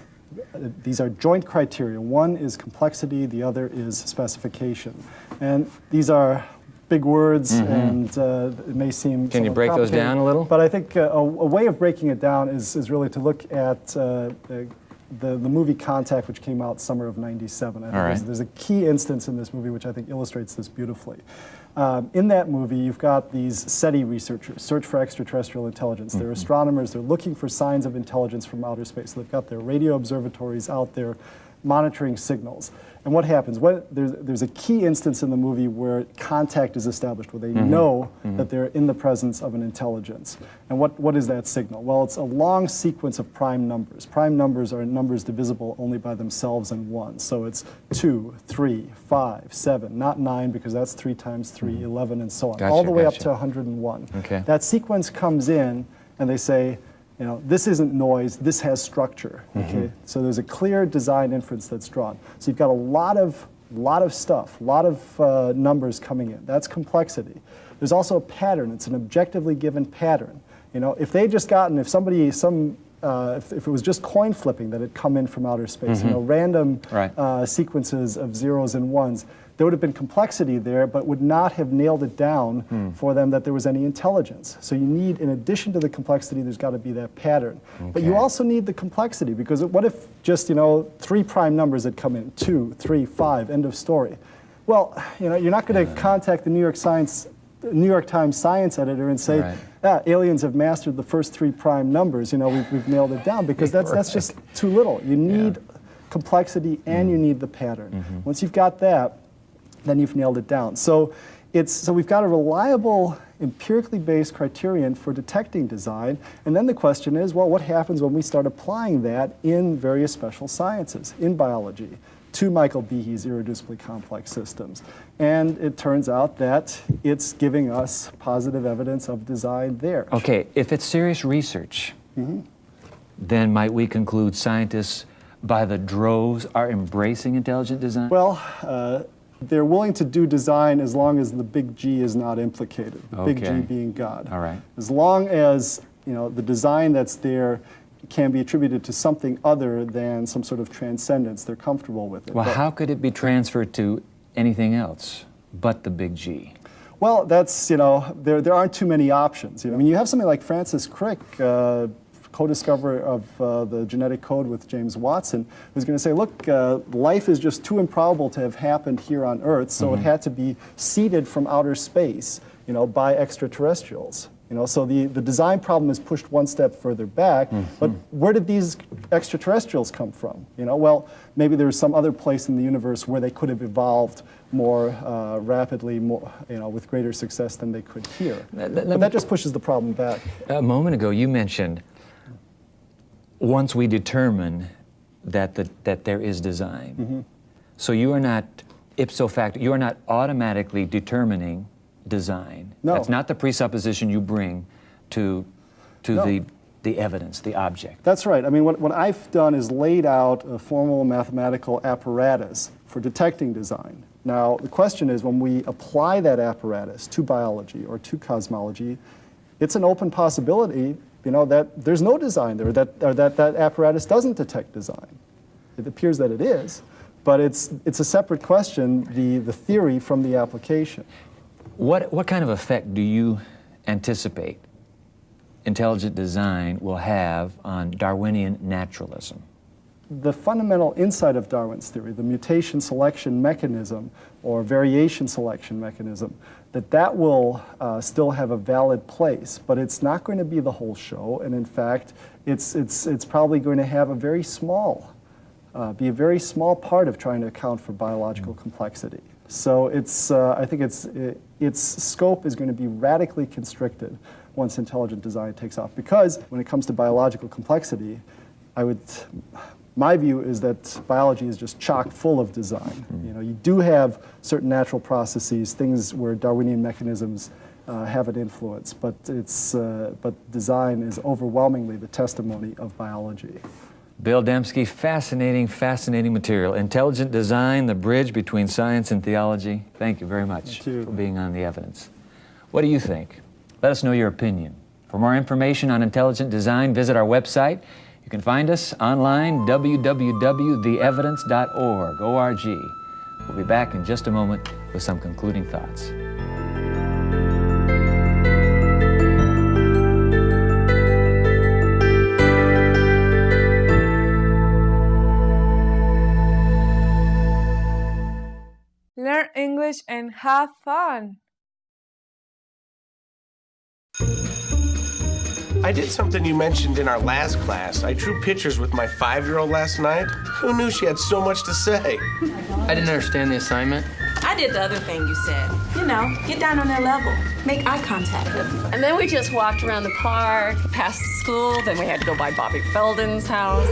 these are joint criteria. One is complexity, the other is specification. And these are big words, and it may seem Can you break those down a little? But I think a way of breaking it down is really to look at the movie Contact, which came out summer of '97. I think there's a key instance in this movie which I think illustrates this beautifully. In that movie, you've got these SETI researchers, Search for Extraterrestrial Intelligence. They're astronomers. They're looking for signs of intelligence from outer space. They've got their radio observatories out there. monitoring signals. And what happens? There's a key instance in the movie where contact is established, where they know that they're in the presence of an intelligence. And what is that signal? Well, it's a long sequence of prime numbers. Prime numbers are numbers divisible only by themselves and 1. So it's 2, 3, 5, 7, not 9 because that's 3 times 3, 11, and so on, Gotcha, all the way up gotcha. to 101. Okay. That sequence comes in and they say, you know, this isn't noise, this has structure, okay? So there's a clear design inference that's drawn. So you've got a lot of stuff, a lot of numbers coming in. That's complexity. There's also a pattern. It's an objectively given pattern. You know, if they just gotten, if it was just coin flipping that had come in from outer space, you know, random sequences of zeros and ones, there would have been complexity there, but would not have nailed it down for them that there was any intelligence. So you need, in addition to the complexity, there's got to be that pattern. But you also need the complexity, because what if just, you know, 3 prime numbers had come in, 2, 3, 5, end of story. Well, you know, you're not going to contact the New York Times science editor and say, aliens have mastered the first 3 prime numbers, you know, we've nailed it down, because that's just too little. You need complexity and you need the pattern. Once you've got that, then you've nailed it down. So we've got a reliable, empirically based criterion for detecting design, and then the question is, well, what happens when we start applying that in various special sciences, in biology, to Michael Behe's irreducibly complex systems? And it turns out that it's giving us positive evidence of design there. Okay, if it's serious research, then might we conclude scientists by the droves are embracing intelligent design? Well, they're willing to do design as long as the big G is not implicated, the big G being God. All right. As long as, you know, the design that's there can be attributed to something other than some sort of transcendence, they're comfortable with it. Well, how could it be transferred to anything else but the big G? Well, that's, you know, there aren't too many options. You know, I mean, you have something like Francis Crick, co-discoverer of the genetic code with James Watson, who's going to say, look, life is just too improbable to have happened here on Earth, so it had to be seeded from outer space, you know, by extraterrestrials. You know, so the design problem is pushed one step further back, but where did these extraterrestrials come from? You know, well, maybe there's some other place in the universe where they could have evolved more rapidly, more, you know, with greater success than they could here. But that just pushes the problem back. A moment ago, you mentioned once we determine that there is design. So you are not, ipso facto, you are not automatically determining design. No. That's not the presupposition you bring to the evidence, the object. That's right. I mean, what I've done is laid out a formal mathematical apparatus for detecting design. Now, the question is, when we apply that apparatus to biology or to cosmology, it's an open possibility, you know, that there's no design there, that apparatus doesn't detect design. It appears that it is, but it's a separate question, the theory from the application. What kind of effect do you anticipate intelligent design will have on Darwinian naturalism? The fundamental insight of Darwin's theory, the mutation selection mechanism or variation selection mechanism, that will still have a valid place, but it's not going to be the whole show, and in fact, it's probably going to have a very small, be a very small part of trying to account for biological complexity. So it's, I think its scope is going to be radically constricted once intelligent design takes off, because when it comes to biological complexity, my view is that biology is just chock full of design. You know, you do have certain natural processes, things where Darwinian mechanisms have an influence, but design is overwhelmingly the testimony of biology. Bill Dembski, fascinating material. Intelligent design, the bridge between science and theology. Thank you very much for being on The Evidence. What do you think? Let us know your opinion. For more information on intelligent design, visit our website. You can find us online, www.theevidence.org. We'll be back in just a moment with some concluding thoughts. Learn English and have fun. I did something you mentioned in our last class. I drew pictures with my 5-year-old last night. Who knew she had so much to say? I didn't understand the assignment. I did the other thing you said. You know, get down on their level. Make eye contact. And then we just walked around the park, past the school, then we had to go by Bobby Felden's house.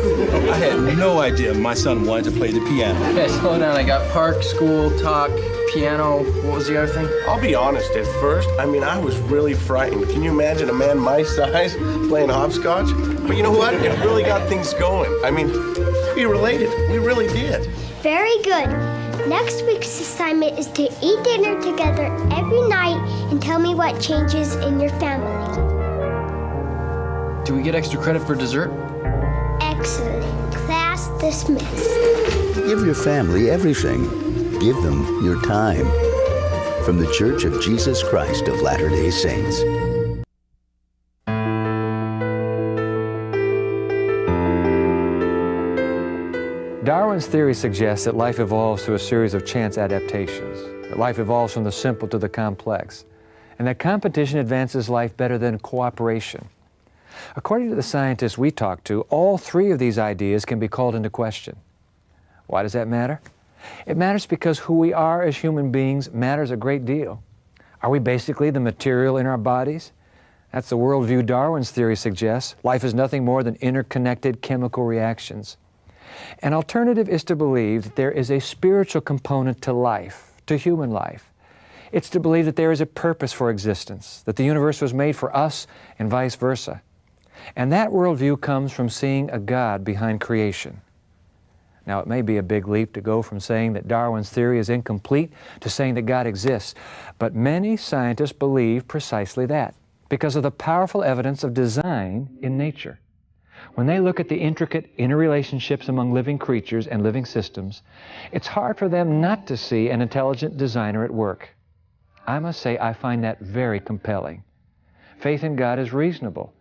I had no idea my son wanted to play the piano. Okay, slow down. I got park, school, talk, piano. What was the other thing? I'll be honest, at first, I was really frightened. Can you imagine a man my size playing hopscotch? But you know what? It really got things going. We related. We really did. Very good. Next week's assignment is to eat dinner together every night and tell me what changes in your family. Do we get extra credit for dessert? Excellent. Class dismissed. Give your family everything. Give them your time. From the Church of Jesus Christ of Latter-day Saints. Darwin's theory suggests that life evolves through a series of chance adaptations, that life evolves from the simple to the complex, and that competition advances life better than cooperation. According to the scientists we talked to, all three of these ideas can be called into question. Why does that matter? It matters because who we are as human beings matters a great deal. Are we basically the material in our bodies? That's the worldview Darwin's theory suggests. Life is nothing more than interconnected chemical reactions. An alternative is to believe that there is a spiritual component to life, to human life. It's to believe that there is a purpose for existence, that the universe was made for us and vice versa. And that worldview comes from seeing a God behind creation. Now, it may be a big leap to go from saying that Darwin's theory is incomplete to saying that God exists, but many scientists believe precisely that because of the powerful evidence of design in nature. When they look at the intricate interrelationships among living creatures and living systems, it's hard for them not to see an intelligent designer at work. I must say I find that very compelling. Faith in God is reasonable.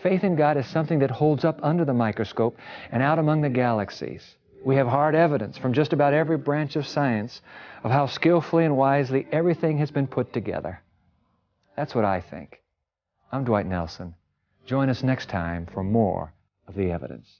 Faith in God is something that holds up under the microscope and out among the galaxies. We have hard evidence from just about every branch of science of how skillfully and wisely everything has been put together. That's what I think. I'm Dwight Nelson. Join us next time for more of the evidence.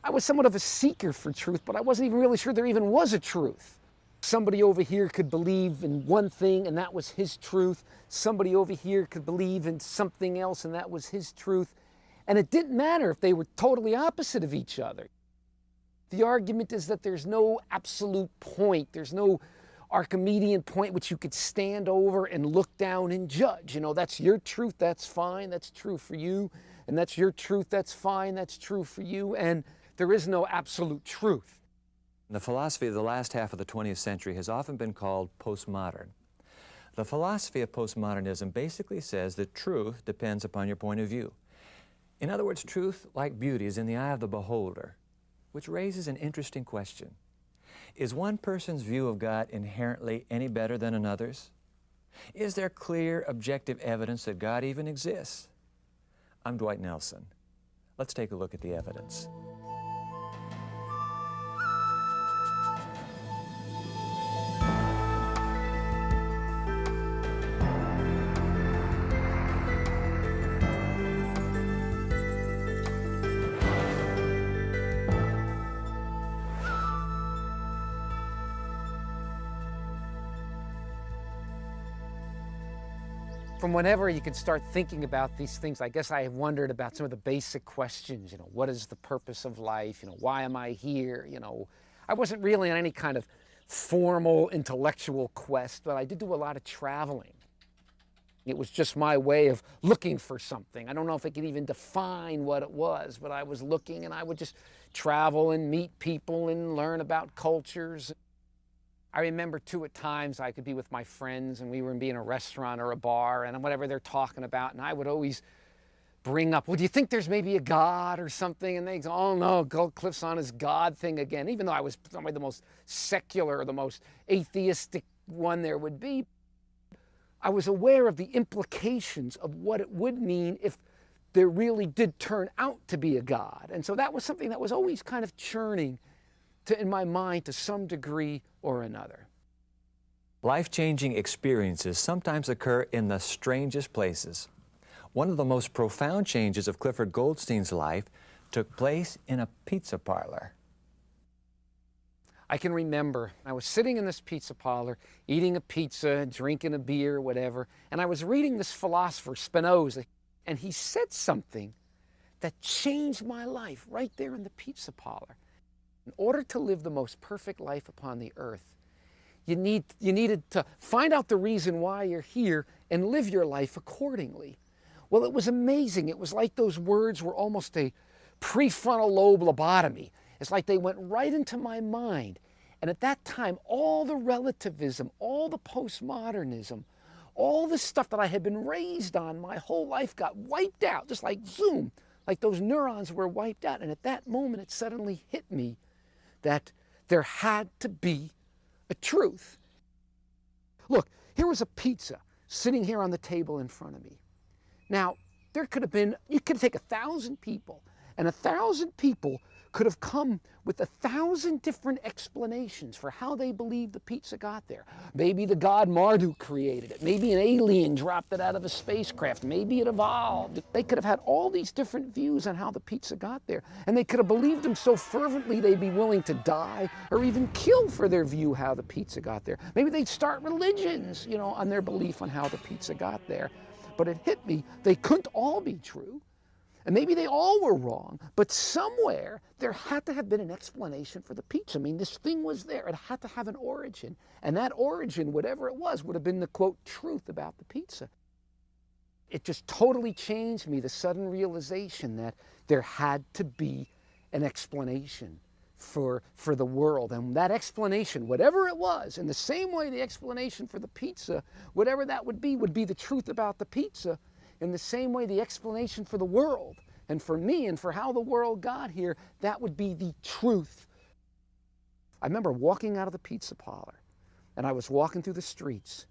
I was somewhat of a seeker for truth, but I wasn't even really sure there even was a truth. Somebody over here could believe in one thing and that was his truth. Somebody over here could believe in something else and that was his truth. And it didn't matter if they were totally opposite of each other. The argument is that there's no absolute point. There's no Archimedean point which you could stand over and look down and judge. You know, that's your truth, that's fine, that's true for you. And that's your truth, that's fine, that's true for you. And there is no absolute truth. The philosophy of the last half of the 20th century has often been called postmodern. The philosophy of postmodernism basically says that truth depends upon your point of view. In other words, truth, like beauty, is in the eye of the beholder, which raises an interesting question. Is one person's view of God inherently any better than another's? Is there clear, objective evidence that God even exists? I'm Dwight Nelson. Let's take a look at the evidence. From whenever you could start thinking about these things, I guess I have wondered about some of the basic questions, what is the purpose of life? Why am I here? I wasn't really on any kind of formal intellectual quest, but I did do a lot of traveling. It was just my way of looking for something. I don't know if I could even define what it was, but I was looking, and I would just travel and meet people and learn about cultures. I remember, too, at times I could be with my friends and we would be in a restaurant or a bar and whatever they're talking about, and I would always bring up, well, do you think there's maybe a God or something? And they go, oh, no, Cliff's on his God thing again, even though I was probably the most secular, the most atheistic one there would be. I was aware of the implications of what it would mean if there really did turn out to be a God. And so that was something that was always kind of churning in my mind to some degree or another. Life-changing experiences sometimes occur in the strangest places. One of the most profound changes of Clifford Goldstein's life took place in a pizza parlor. I can remember I was sitting in this pizza parlor, eating a pizza, drinking a beer, whatever, and I was reading this philosopher, Spinoza, and he said something that changed my life right there in the pizza parlor. In order to live the most perfect life upon the earth, you needed to find out the reason why you're here and live your life accordingly. Well, it was amazing. It was like those words were almost a prefrontal lobe lobotomy. It's like they went right into my mind. And at that time, all the relativism, all the postmodernism, all the stuff that I had been raised on my whole life got wiped out, just like zoom, like those neurons were wiped out. And at that moment, it suddenly hit me that there had to be a truth. Look, here was a pizza sitting here on the table in front of me. Now, there could have been, you could take 1,000 people, and 1,000 people could have come with 1,000 different explanations for how they believe the pizza got there. Maybe the god Marduk created it. Maybe an alien dropped it out of a spacecraft. Maybe it evolved. They could have had all these different views on how the pizza got there. And they could have believed them so fervently they'd be willing to die or even kill for their view how the pizza got there. Maybe they'd start religions, on their belief on how the pizza got there. But it hit me, they couldn't all be true. And maybe they all were wrong, but somewhere there had to have been an explanation for the pizza. I mean, this thing was there. It had to have an origin. And that origin, whatever it was, would have been the, quote, truth about the pizza. It just totally changed me, the sudden realization that there had to be an explanation for the world. And that explanation, whatever it was, in the same way the explanation for the pizza, whatever that would be the truth about the pizza. In the same way, the explanation for the world and for me and for how the world got here, that would be the truth. I remember walking out of the pizza parlor, and I was walking through the streets,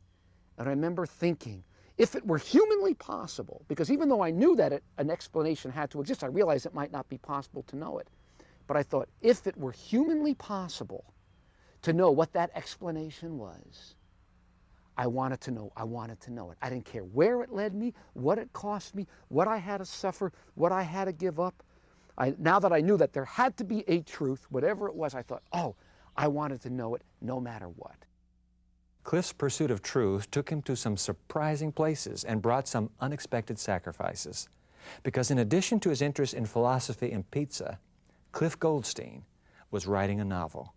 and I remember thinking, if it were humanly possible, because even though I knew that an explanation had to exist, I realized it might not be possible to know it. But I thought, if it were humanly possible to know what that explanation was, I wanted to know it. I didn't care where it led me, what it cost me, what I had to suffer, what I had to give up. Now that I knew that there had to be a truth, whatever it was, I thought, I wanted to know it no matter what. Cliff's pursuit of truth took him to some surprising places and brought some unexpected sacrifices. Because in addition to his interest in philosophy and pizza, Cliff Goldstein was writing a novel.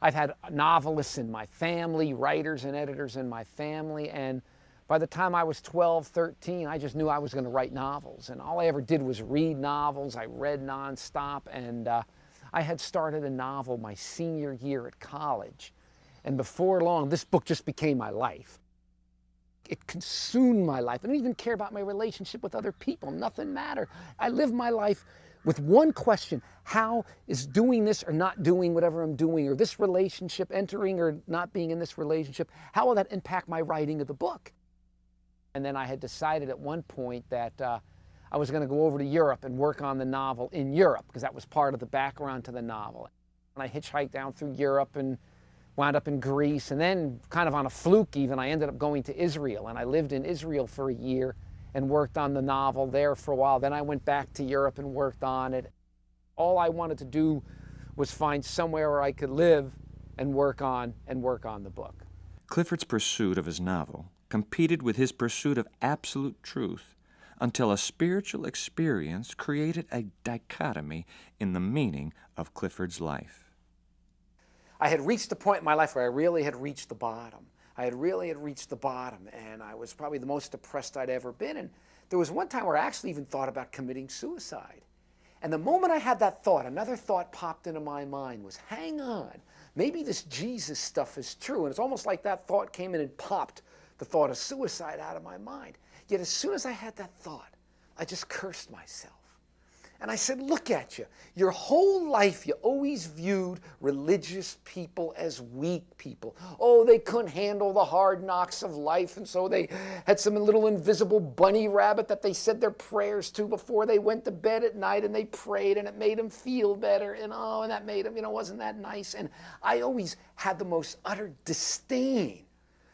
I've had novelists in my family, writers and editors in my family, and By the time I was 12, 13, I just knew I was going to write novels. And all I ever did was read novels. I read nonstop. And I had started a novel my senior year at college. And before long, this book just became my life. It consumed my life. I didn't even care about my relationship with other people. Nothing mattered. I lived my life with one question: how is doing this or not doing whatever I'm doing, or this relationship, entering or not being in this relationship, how will that impact my writing of the book? And then I had decided at one point that I was going to go over to Europe and work on the novel in Europe, because that was part of the background to the novel. And I hitchhiked down through Europe and wound up in Greece, and then kind of on a fluke even, I ended up going to Israel, and I lived in Israel for a year and worked on the novel there for a while. Then I went back to Europe and worked on it. All I wanted to do was find somewhere where I could live and work on the book. Clifford's pursuit of his novel competed with his pursuit of absolute truth until a spiritual experience created a dichotomy in the meaning of Clifford's life. I had reached a point in my life where I really had reached the bottom. I really had reached the bottom, and I was probably the most depressed I'd ever been. And there was one time where I actually even thought about committing suicide. And the moment I had that thought, another thought popped into my mind was, hang on, maybe this Jesus stuff is true. And it's almost like that thought came in and popped the thought of suicide out of my mind. Yet as soon as I had that thought, I just cursed myself. And I said, look at you. Your whole life you always viewed religious people as weak people. Oh, they couldn't handle the hard knocks of life, and so they had some little invisible bunny rabbit that they said their prayers to before they went to bed at night, and they prayed, and it made them feel better, and oh, and that made them, wasn't that nice? And I always had the most utter disdain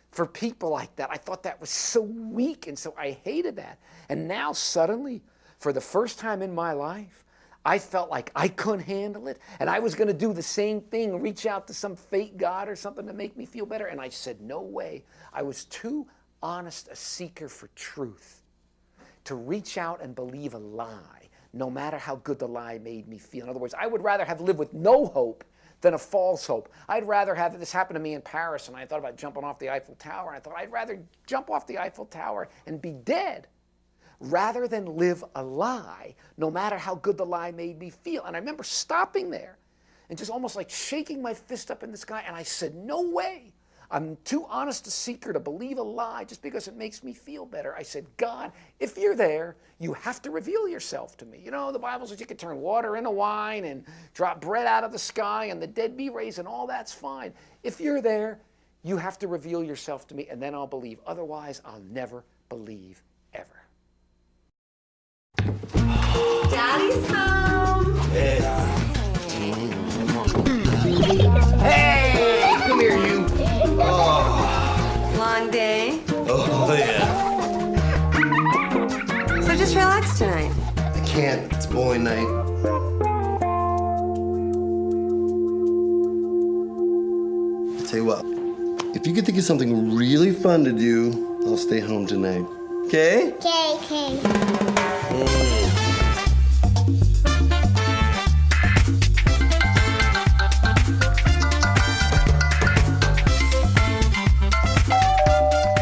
for people like that. I thought that was so weak, and so I hated that. And now suddenly, for the first time in my life, I felt like I couldn't handle it, and I was going to do the same thing, reach out to some fake God or something to make me feel better. And I said, no way. I was too honest a seeker for truth to reach out and believe a lie, no matter how good the lie made me feel. In other words, I would rather have lived with no hope than a false hope. I'd rather have, this happened to me in Paris, and I thought about jumping off the Eiffel Tower, and I thought I'd rather jump off the Eiffel Tower and be dead rather than live a lie, no matter how good the lie made me feel. And I remember stopping there and just almost like shaking my fist up in the sky, and I said, no way. I'm too honest a seeker to believe a lie just because it makes me feel better. I said, God, if you're there, you have to reveal yourself to me. The Bible says you can turn water into wine and drop bread out of the sky and the dead be raised, and all that's fine. If you're there, you have to reveal yourself to me, and then I'll believe. Otherwise, I'll never believe ever. Daddy's home. Hey, come here, you. Oh. Long day. Oh, yeah. So just relax tonight. I can't. It's bowling night. I'll tell you what. If you could think of something really fun to do, I'll stay home tonight. Okay? Okay.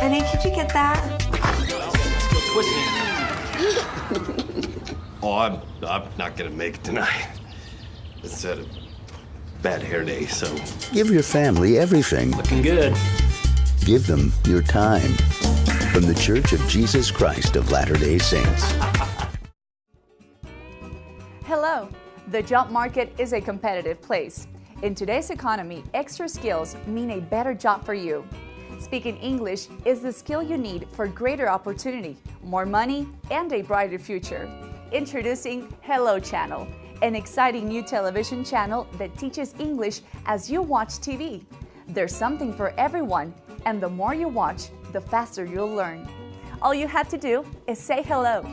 Eddie, could you get that? Oh, I'm not gonna make it tonight. It's a bad hair day, so. Give your family everything. Looking good. Give them your time. From the Church of Jesus Christ of Latter-day Saints. Hello. The job market is a competitive place. In today's economy, extra skills mean a better job for you. Speaking English is the skill you need for greater opportunity, more money, and a brighter future. Introducing Hello Channel, an exciting new television channel that teaches English as you watch TV. There's something for everyone, and the more you watch, the faster you'll learn. All you have to do is say hello.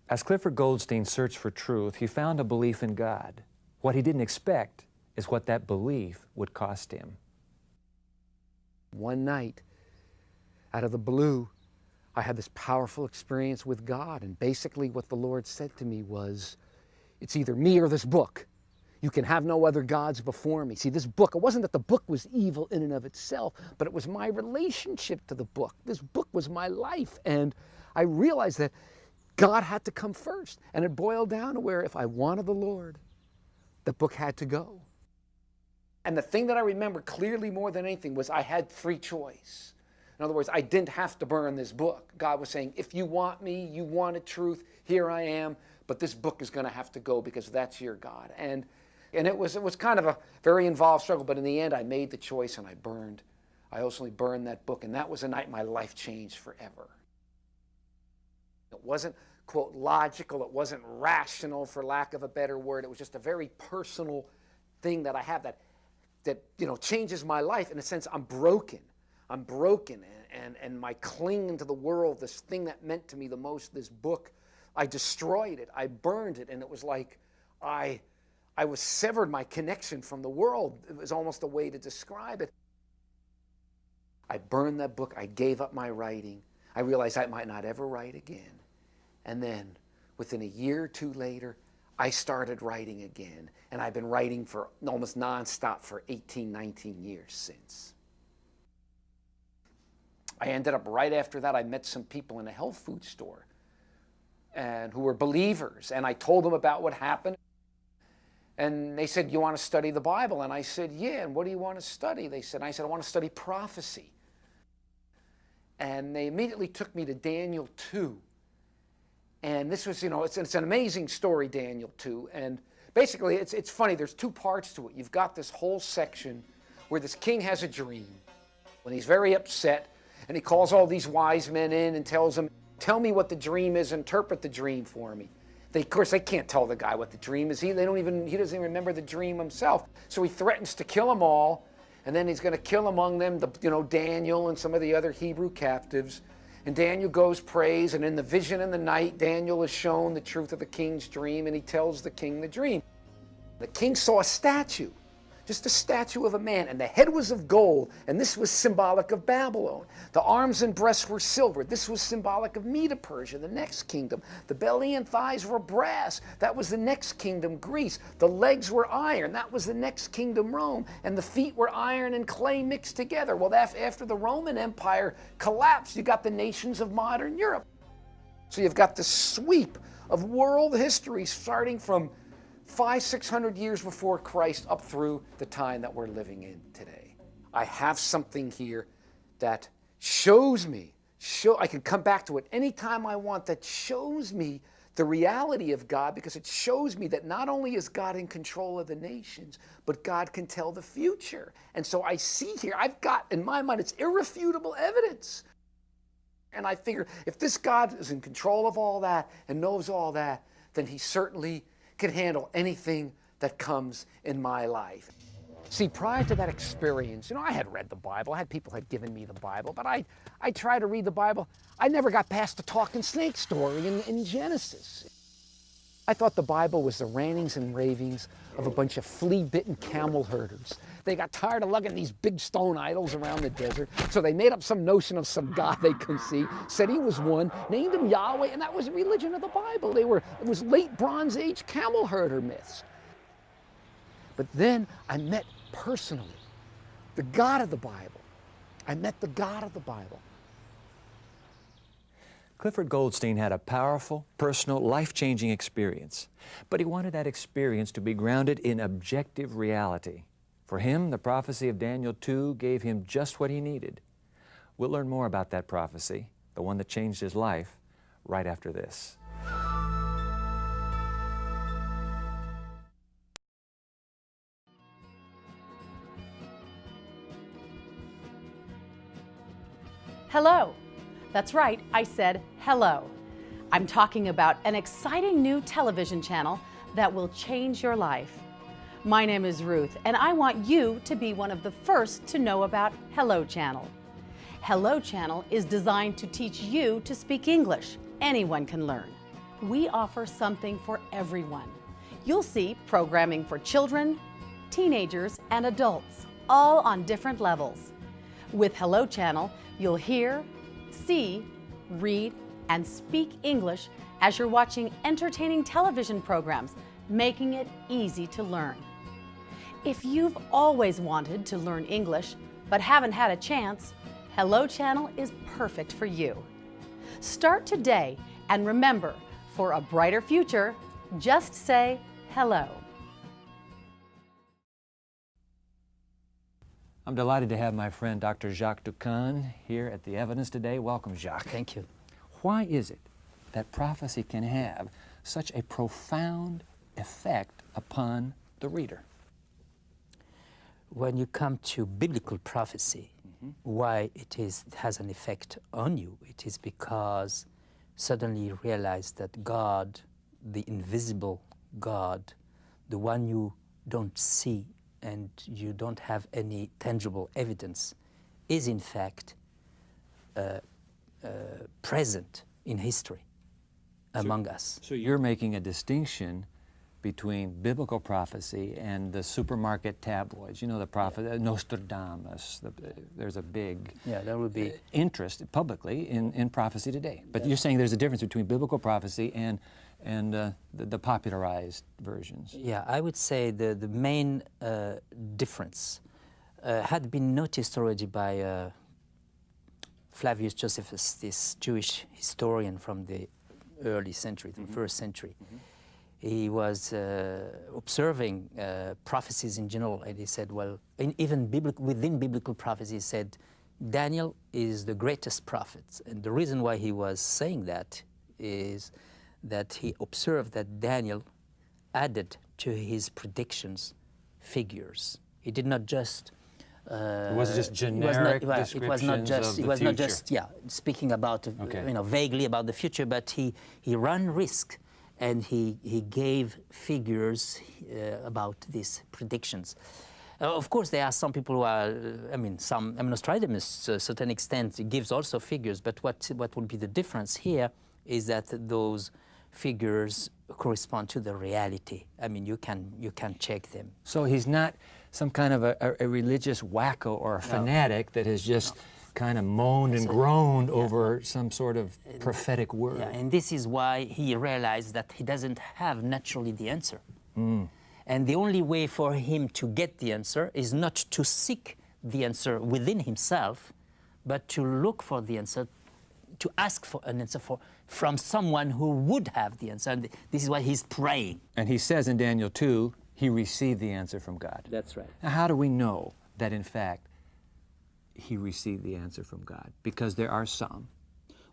As Clifford Goldstein searched for truth, he found a belief in God. What he didn't expect is what that belief would cost him. One night, out of the blue, I had this powerful experience with God, and basically what the Lord said to me was, it's either me or this book. You can have no other gods before me. See, this book, it wasn't that the book was evil in and of itself, but it was my relationship to the book. This book was my life. And I realized that God had to come first. And it boiled down to where if I wanted the Lord, the book had to go. And the thing that I remember clearly more than anything was I had free choice. In other words, I didn't have to burn this book. God was saying, if you want me, you wanted truth, here I am, but this book is going to have to go because that's your God. And it was kind of a very involved struggle, but in the end I made the choice and I ultimately burned that book, and that was the night my life changed forever. It wasn't, quote, logical, it wasn't rational for lack of a better word, it was just a very personal thing that I have that changes my life. In a sense, I'm broken, and my clinging to the world, this thing that meant to me the most, this book, I destroyed it, I burned it, and it was like I was severed my connection from the world. It was almost a way to describe it. I burned that book, I gave up my writing, I realized I might not ever write again. And then within a year or two later, I started writing again, and I've been writing for almost nonstop for 18, 19 years since. I ended up, right after that, I met some people in a health food store and who were believers, and I told them about what happened. And they said, you want to study the Bible? And I said, yeah, and what do you want to study? They said, I want to study prophecy. And they immediately took me to Daniel 2. And this was, it's an amazing story, Daniel 2. And basically, it's funny, there's two parts to it. You've got this whole section where this king has a dream, when he's very upset, and he calls all these wise men in and tells them, tell me what the dream is, interpret the dream for me. Of course, they can't tell the guy what the dream is. He doesn't even remember the dream himself. So he threatens to kill them all, and then he's going to kill among them, Daniel and some of the other Hebrew captives. And Daniel goes, prays, and in the vision in the night, Daniel is shown the truth of the king's dream, and he tells the king the dream. The king saw a statue, just a statue of a man, and the head was of gold, and this was symbolic of Babylon. The arms and breasts were silver. This was symbolic of Medo-Persia, the next kingdom. The belly and thighs were brass. That was the next kingdom, Greece. The legs were iron. That was the next kingdom, Rome. And the feet were iron and clay mixed together. Well, after the Roman Empire collapsed, you got the nations of modern Europe. So you've got the sweep of world history starting from 500-600 years before Christ up through the time that we're living in today. I have something here that shows me, I can come back to it anytime I want, that shows me the reality of God, because it shows me that not only is God in control of the nations, but God can tell the future. And so I see here, I've got, in my mind, it's irrefutable evidence. And I figure, if this God is in control of all that and knows all that, then he certainly can handle anything that comes in my life. See, prior to that experience, I had read the Bible. I had people had given me the Bible, but I tried to read the Bible. I never got past the talking snake story in Genesis. I thought the Bible was the rantings and ravings of a bunch of flea-bitten camel herders. They got tired of lugging these big stone idols around the desert, so they made up some notion of some God they could see, said he was one, named him Yahweh, and that was the religion of the Bible. It was late Bronze Age camel herder myths. But then I met personally the God of the Bible. I met the God of the Bible. Clifford Goldstein had a powerful, personal, life-changing experience, but he wanted that experience to be grounded in objective reality. For him, the prophecy of Daniel 2 gave him just what he needed. We'll learn more about that prophecy, the one that changed his life, right after this. Hello. That's right, I said hello. I'm talking about an exciting new television channel that will change your life. My name is Ruth, and I want you to be one of the first to know about Hello Channel. Hello Channel is designed to teach you to speak English. Anyone can learn. We offer something for everyone. You'll see programming for children, teenagers, and adults, all on different levels. With Hello Channel, you'll hear, see, read, and speak English as you're watching entertaining television programs, making it easy to learn. If you've always wanted to learn English but haven't had a chance, Hello Channel is perfect for you. Start today and remember, for a brighter future, just say hello. I'm delighted to have my friend Dr. Jacques Duncan here at the Evidence today. Welcome, Jacques. Thank you. Why is it that prophecy can have such a profound effect upon the reader? When you come to biblical prophecy, why it has an effect on you, it is because suddenly you realize that God, the invisible God, the one you don't see and you don't have any tangible evidence, is in fact present in history among us. So you're making a distinction between biblical prophecy and the supermarket tabloids. You know, the prophet, Nostradamus, there's a big there would be interest publicly in prophecy today. But you're saying there's a difference between biblical prophecy and the popularized versions. Yeah, I would say the main difference had been noticed already by Flavius Josephus, this Jewish historian from the early century, the first century. He was observing prophecies in general, and he said, well, even within biblical prophecy, he said, Daniel is the greatest prophet. And the reason why he was saying that is that he observed that Daniel added to his predictions figures. He did not just... it wasn't just generic descriptions of the It was future. not just, speaking about, vaguely about the future, but he ran risk. And he gave figures about these predictions. Of course, there are some people who are, Nostradamus, to a certain extent, gives also figures, but what would be the difference here is that those figures correspond to the reality. I mean, you can check them. So he's not some kind of a religious wacko or a fanatic that has just kind of moaned and groaned over some sort of prophetic word. Yeah, and this is why he realized that he doesn't have naturally the answer. And the only way for him to get the answer is not to seek the answer within himself, but to look for the answer, to ask for an answer from someone who would have the answer. And this is why he's praying. And he says in Daniel 2, he received the answer from God. That's right. Now, how do we know that, in fact, he received the answer from God? Because there are some.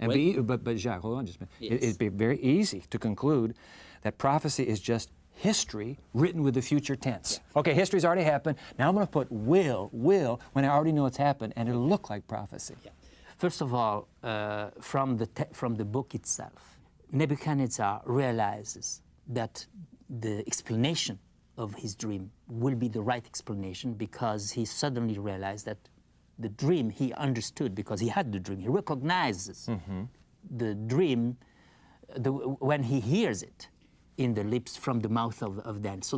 And but Jacques, hold on just a minute. Yes. It'd be very easy to conclude that prophecy is just history written with the future tense. Yeah. Okay, history's already happened. Now I'm going to put will, when I already know it's happened, and it'll look like prophecy. Yeah. First of all, from the book itself, Nebuchadnezzar realizes that the explanation of his dream will be the right explanation, because he suddenly realized that the dream he understood, because he had the dream. He recognizes the dream when he hears it in the lips from the mouth of Daniel. So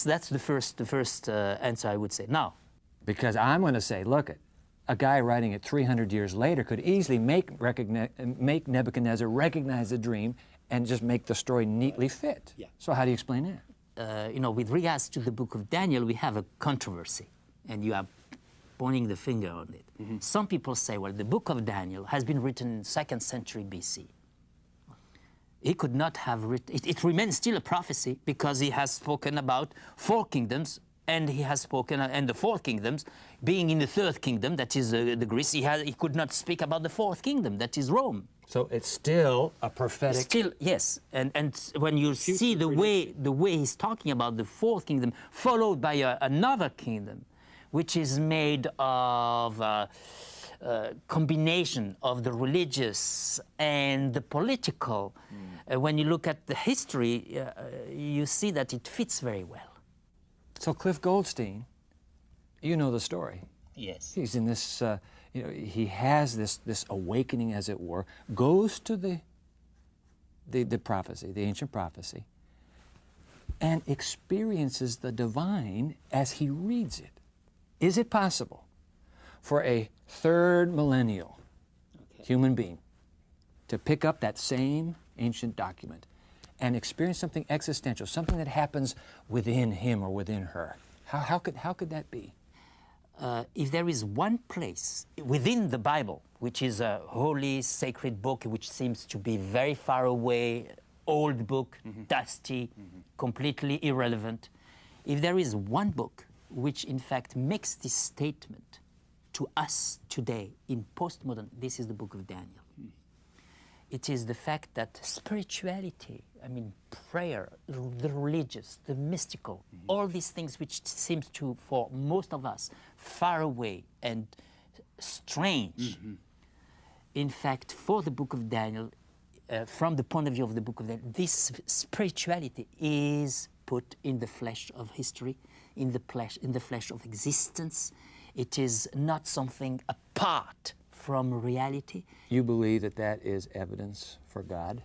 that's the first answer I would say. Now, because I'm going to say, look, a guy writing it 300 years later could easily make Nebuchadnezzar recognize the dream and just make the story neatly fit. Yeah. So how do you explain that? With regards to the book of Daniel, we have a controversy, and you are pointing the finger on it. Some people say, well, the book of Daniel has been written in 2nd century BC. He could not have written, it remains still a prophecy, because he has spoken about 4 kingdoms, and he has spoken, and the 4 kingdoms, being in the 3rd kingdom, that is the Greece, he could not speak about the 4th kingdom, that is Rome. So it's still a prophetic... Still, yes. And when you see the way he's talking about the 4th kingdom, followed by another kingdom, which is made of combination of the religious and the political. When you look at the history, you see that it fits very well. So Cliff Goldstein, you know the story. Yes. He's in this, he has this awakening, as it were, goes to the prophecy, the ancient prophecy, and experiences the divine as he reads it. Is it possible for a 3rd millennial human being to pick up that same ancient document and experience something existential, something that happens within him or within her? How could that be? If there is one place within the Bible, which is a holy, sacred book, which seems to be very far away, old book, dusty, completely irrelevant, if there is one book which in fact makes this statement to us today in postmodern, this is the book of Daniel. It is the fact that spirituality, I mean prayer, the religious, the mystical, all these things which seems to, for most of us, far away and strange. In fact, for the book of Daniel, from the point of view of the book of Daniel, this spirituality is put in the flesh of history, in the flesh of existence. It is not something apart from reality. You believe that that is evidence for God?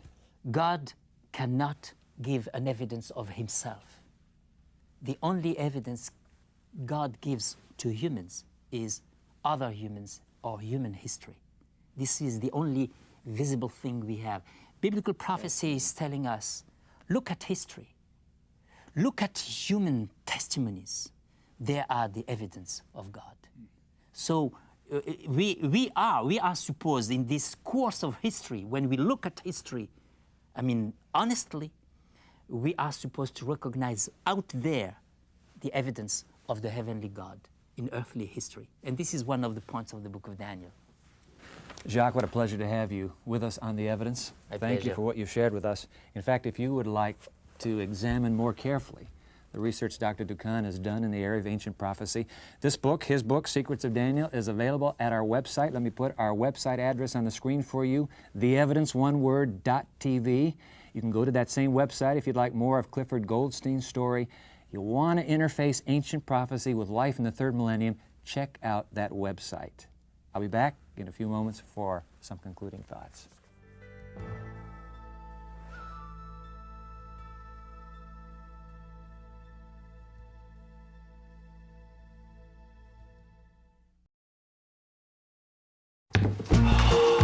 God cannot give an evidence of himself. The only evidence God gives to humans is other humans or human history. This is the only visible thing we have. Biblical prophecy is telling us, look at history. Look at human testimonies. They are the evidence of God. So we are supposed in this course of history, when we look at history, I mean, honestly, we are supposed to recognize out there the evidence of the heavenly God in earthly history. And this is one of the points of the book of Daniel. Jacques, what a pleasure to have you with us on the evidence. Thank you for what you've shared with us. In fact, if you would like to examine more carefully the research Dr. Duncan has done in the area of ancient prophecy, this book, his book, Secrets of Daniel, is available at our website. Let me put our website address on the screen for you, theevidenceoneword.tv. You can go to that same website if you'd like more of Clifford Goldstein's story. You want to interface ancient prophecy with life in the third millennium, check out that website. I'll be back in a few moments for some concluding thoughts.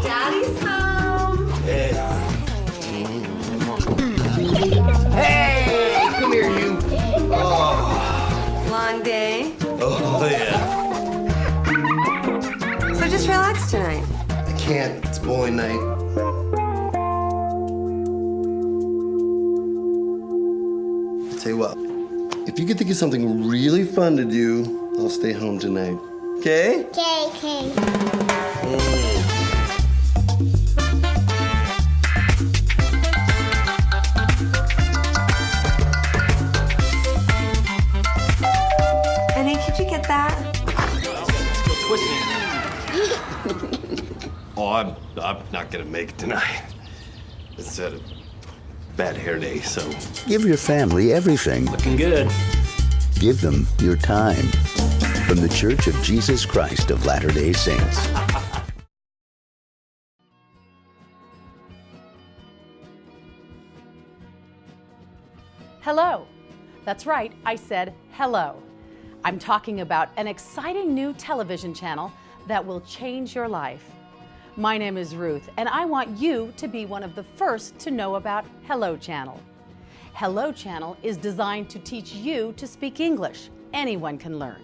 Daddy's home. Hey, come here, you. Oh. Long day. Oh, yeah. So just relax tonight. I can't. It's bowling night. I'll tell you what. If you could think of something really fun to do, I'll stay home tonight. Okay? Okay. Annie, could you get that? Oh, I'm not gonna make it tonight. It's a bad hair day, so. Give your family everything. Looking good. Give them your time. From the Church of Jesus Christ of Latter-day Saints. Hello. That's right, I said hello. I'm talking about an exciting new television channel that will change your life. My name is Ruth, and I want you to be one of the first to know about Hello Channel. Hello Channel is designed to teach you to speak English. Anyone can learn.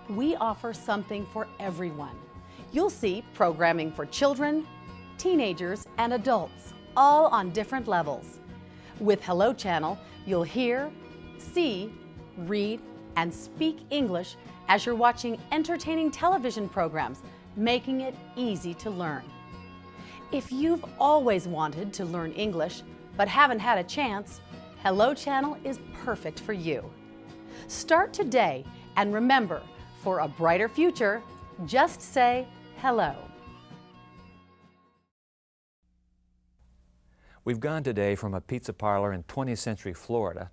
We offer something for everyone. You'll see programming for children, teenagers, and adults, all on different levels. With Hello Channel, you'll hear, see, read, and speak English as you're watching entertaining television programs, making it easy to learn. If you've always wanted to learn English but haven't had a chance, Hello Channel is perfect for you. Start today, and remember, for a brighter future, just say hello. We've gone today from a pizza parlor in 20th century Florida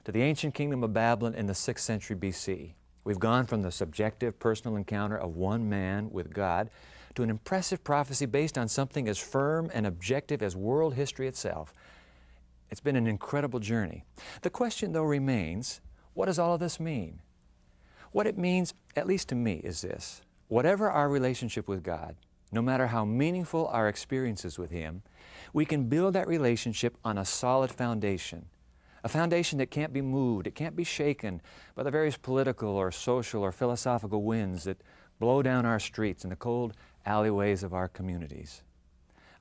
to the ancient kingdom of Babylon in the 6th century BC. We've gone from the subjective personal encounter of one man with God to an impressive prophecy based on something as firm and objective as world history itself. It's been an incredible journey. The question, though, remains, what does all of this mean? What it means, at least to me, is this. Whatever our relationship with God, no matter how meaningful our experiences with Him, we can build that relationship on a solid foundation, a foundation that can't be moved, it can't be shaken by the various political or social or philosophical winds that blow down our streets and the cold alleyways of our communities.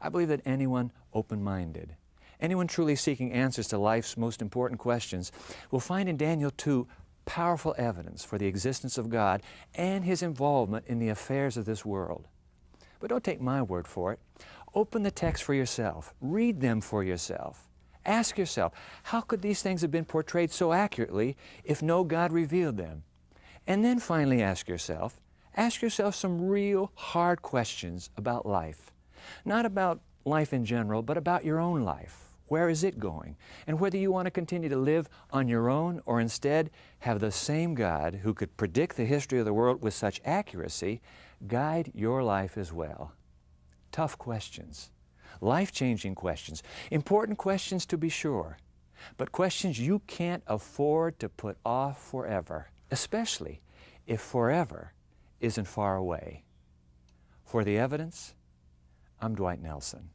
I believe that anyone open-minded, anyone truly seeking answers to life's most important questions will find in Daniel 2 powerful evidence for the existence of God and His involvement in the affairs of this world. But don't take my word for it. Open the text for yourself. Read them for yourself. Ask yourself, how could these things have been portrayed so accurately if no God revealed them? And then finally ask yourself some real hard questions about life. Not about life in general, but about your own life. Where is it going? And whether you want to continue to live on your own or instead have the same God who could predict the history of the world with such accuracy guide your life as well. Tough questions, life-changing questions, important questions to be sure, but questions you can't afford to put off forever, especially if forever isn't far away. For the evidence, I'm Dwight Nelson.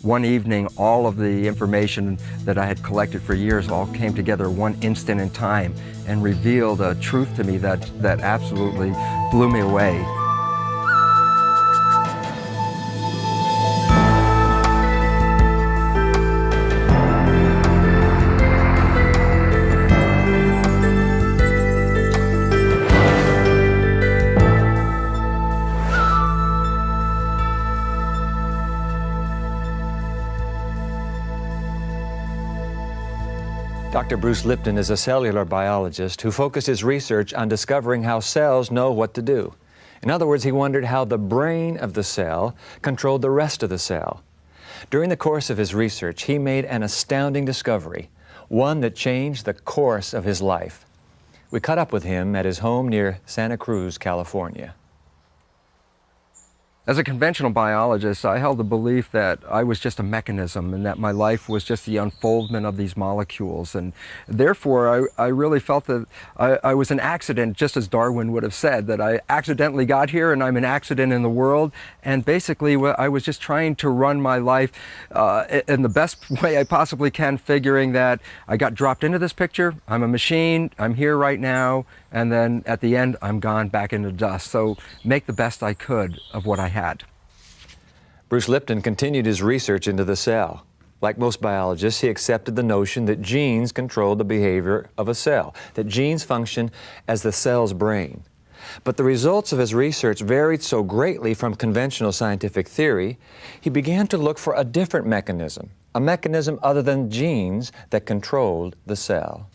One evening, all of the information that I had collected for years all came together one instant in time and revealed a truth to me that absolutely blew me away. Dr. Bruce Lipton is a cellular biologist who focused his research on discovering how cells know what to do. In other words, he wondered how the brain of the cell controlled the rest of the cell. During the course of his research, he made an astounding discovery, one that changed the course of his life. We caught up with him at his home near Santa Cruz, California. As a conventional biologist, I held the belief that I was just a mechanism and that my life was just the unfoldment of these molecules. And therefore, I really felt that I was an accident, just as Darwin would have said, that I accidentally got here and I'm an accident in the world. And basically, I was just trying to run my life in the best way I possibly can, figuring that I got dropped into this picture, I'm a machine, I'm here right now, and then at the end, I'm gone back into dust. So make the best I could of what I had. Bruce Lipton continued his research into the cell. Like most biologists, he accepted the notion that genes control the behavior of a cell, that genes function as the cell's brain. But the results of his research varied so greatly from conventional scientific theory, he began to look for a different mechanism, a mechanism other than genes that controlled the cell.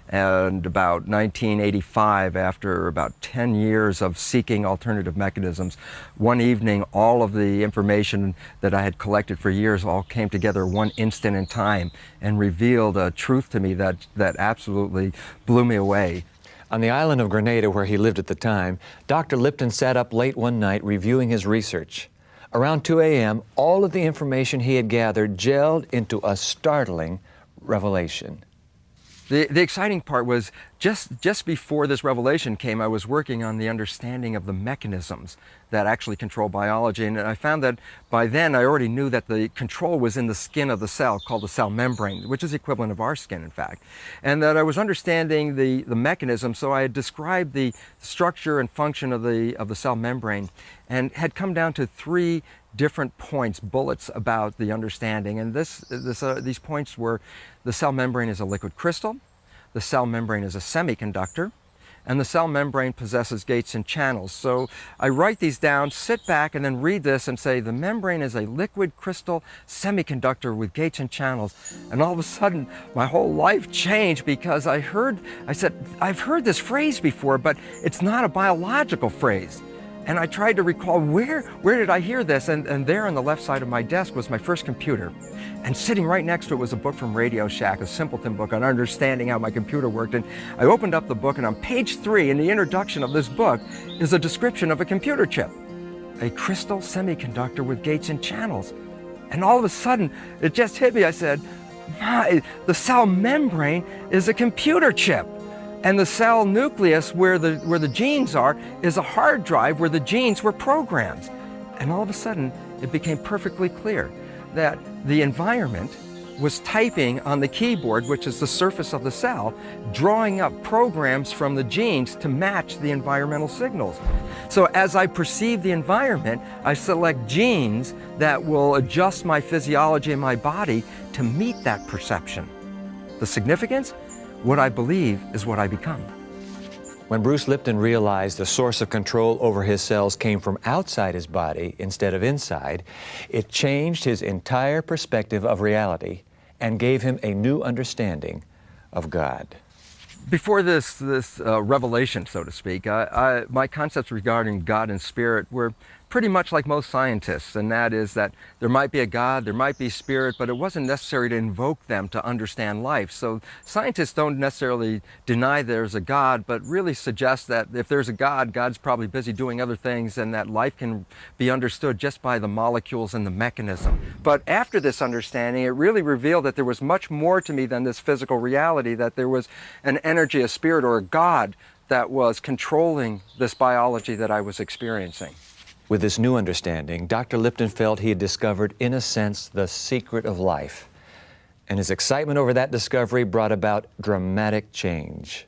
And about 1985, after about 10 years of seeking alternative mechanisms, one evening all of the information that I had collected for years all came together one instant in time and revealed a truth to me that absolutely blew me away. On the island of Grenada, where he lived at the time, Dr. Lipton sat up late one night reviewing his research. Around 2 a.m., all of the information he had gathered gelled into a startling revelation. The exciting part was just before this revelation came, I was working on the understanding of the mechanisms that actually control biology, and I found that by then I already knew that the control was in the skin of the cell, called the cell membrane, which is the equivalent of our skin, in fact, and that I was understanding the mechanism. So I had described the structure and function of the cell membrane, and had come down to 3 different points, bullets about the understanding. And these points were: the cell membrane is a liquid crystal, the cell membrane is a semiconductor, and the cell membrane possesses gates and channels. So I write these down, sit back, and then read this and say, the membrane is a liquid crystal semiconductor with gates and channels. And all of a sudden, my whole life changed, because I said, I've heard this phrase before, but it's not a biological phrase. And I tried to recall, where did I hear this? And there on the left side of my desk was my first computer. And sitting right next to it was a book from Radio Shack, a simpleton book on understanding how my computer worked. And I opened up the book, and on page 3 in the introduction of this book is a description of a computer chip. A crystal semiconductor with gates and channels. And all of a sudden, it just hit me. I said, the cell membrane is a computer chip. And the cell nucleus, where the genes are, is a hard drive where the genes were programs. And all of a sudden, it became perfectly clear that the environment was typing on the keyboard, which is the surface of the cell, drawing up programs from the genes to match the environmental signals. So as I perceive the environment, I select genes that will adjust my physiology and my body to meet that perception. The significance? What I believe is what I become. When Bruce Lipton realized the source of control over his cells came from outside his body instead of inside, it changed his entire perspective of reality and gave him a new understanding of God. Before this revelation, so to speak, my concepts regarding God and spirit were pretty much like most scientists, and that is that there might be a God, there might be spirit, but it wasn't necessary to invoke them to understand life. So scientists don't necessarily deny there's a God, but really suggest that if there's a God, God's probably busy doing other things, and that life can be understood just by the molecules and the mechanism. But after this understanding, it really revealed that there was much more to me than this physical reality, that there was an energy, a spirit, or a God that was controlling this biology that I was experiencing. With this new understanding, Dr. Lipton felt he had discovered, in a sense, the secret of life. And his excitement over that discovery brought about dramatic change.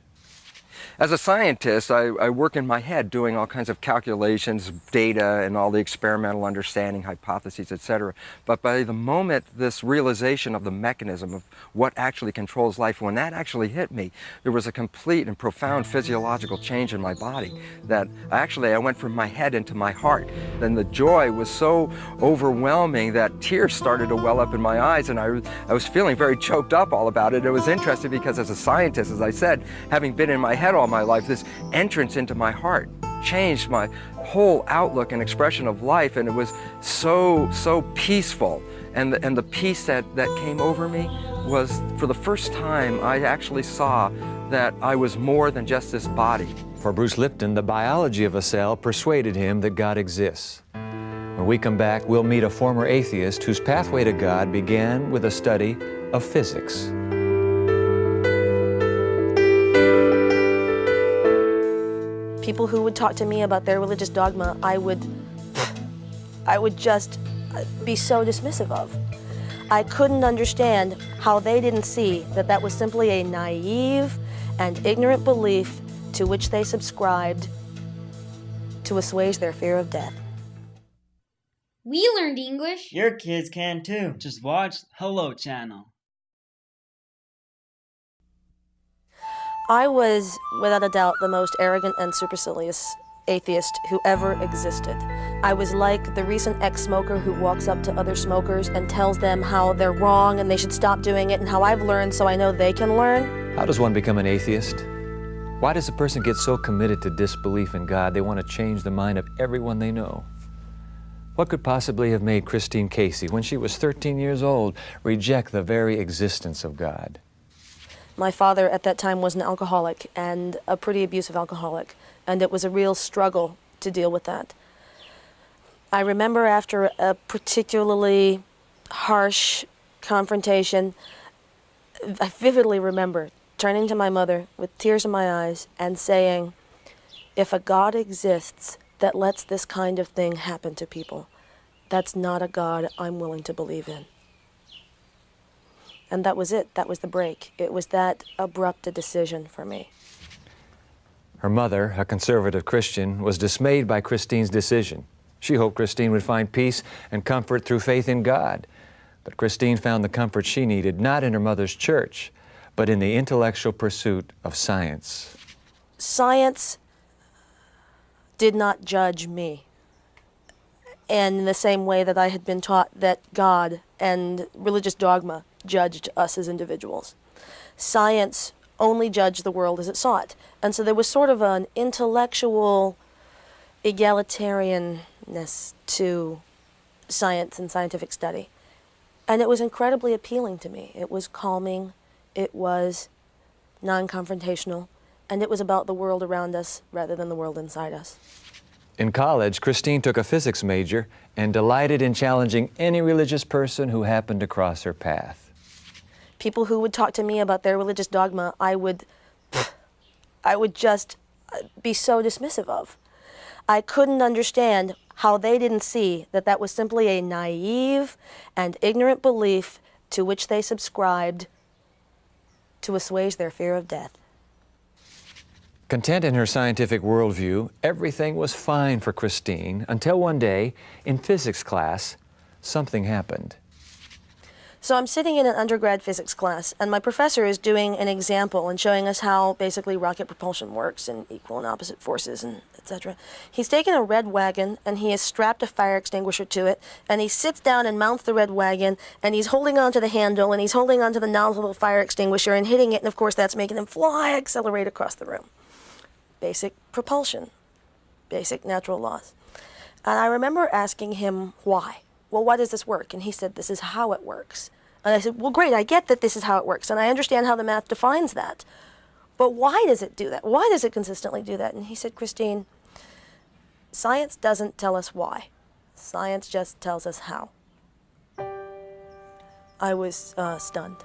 As a scientist, I work in my head doing all kinds of calculations, data, and all the experimental understanding, hypotheses, etc. But by the moment this realization of the mechanism of what actually controls life, when that actually hit me, there was a complete and profound physiological change in my body that I went from my head into my heart. Then the joy was so overwhelming that tears started to well up in my eyes, and I was feeling very choked up all about it. It was interesting because as a scientist, as I said, having been in my head all my life, this entrance into my heart changed my whole outlook and expression of life, and it was so peaceful. And the peace that came over me was, for the first time, I actually saw that I was more than just this body. For Bruce Lipton, the biology of a cell persuaded him that God exists. When we come back, we'll meet a former atheist whose pathway to God began with a study of physics. People who would talk to me about their religious dogma, I would just be so dismissive of. I couldn't understand how they didn't see that that was simply a naive and ignorant belief to which they subscribed to assuage their fear of death. We learned English. Your kids can too. Just watch Hello Channel. I was, without a doubt, the most arrogant and supercilious atheist who ever existed. I was like the recent ex-smoker who walks up to other smokers and tells them how they're wrong and they should stop doing it and how I've learned so I know they can learn. How does one become an atheist? Why does a person get so committed to disbelief in God they want to change the mind of everyone they know? What could possibly have made Christine Casey, when she was 13 years old, reject the very existence of God? My father at that time was an alcoholic, and a pretty abusive alcoholic, and it was a real struggle to deal with that. I remember after a particularly harsh confrontation, I vividly remember turning to my mother with tears in my eyes and saying, if a God exists that lets this kind of thing happen to people, that's not a God I'm willing to believe in. And that was it. That was the break. It was that abrupt a decision for me. Her mother, a conservative Christian, was dismayed by Christine's decision. She hoped Christine would find peace and comfort through faith in God. But Christine found the comfort she needed not in her mother's church, but in the intellectual pursuit of science. Science did not judge me. And in the same way that I had been taught that God and religious dogma judged us as individuals. Science only judged the world as it saw it. And so there was sort of an intellectual egalitarianness to science and scientific study. And it was incredibly appealing to me. It was calming, it was non-confrontational, and it was about the world around us rather than the world inside us. In college, Christine took a physics major and delighted in challenging any religious person who happened to cross her path. People who would talk to me about their religious dogma, I would just be so dismissive of. I couldn't understand how they didn't see that that was simply a naive and ignorant belief to which they subscribed to assuage their fear of death. Content in her scientific worldview, everything was fine for Christine until one day, in physics class, something happened. So I'm sitting in an undergrad physics class, and my professor is doing an example and showing us how basically rocket propulsion works and equal and opposite forces and etc. He's taken a red wagon and he has strapped a fire extinguisher to it, and he sits down and mounts the red wagon, and he's holding onto the handle and he's holding onto the nozzle of the fire extinguisher and hitting it, and of course that's making him fly, accelerate across the room. Basic propulsion, basic natural laws. And I remember asking him why. Well, why does this work? And he said, this is how it works. And I said, well, great, I get that this is how it works, and I understand how the math defines that. But why does it do that? Why does it consistently do that? And he said, Christine, science doesn't tell us why. Science just tells us how. I was stunned.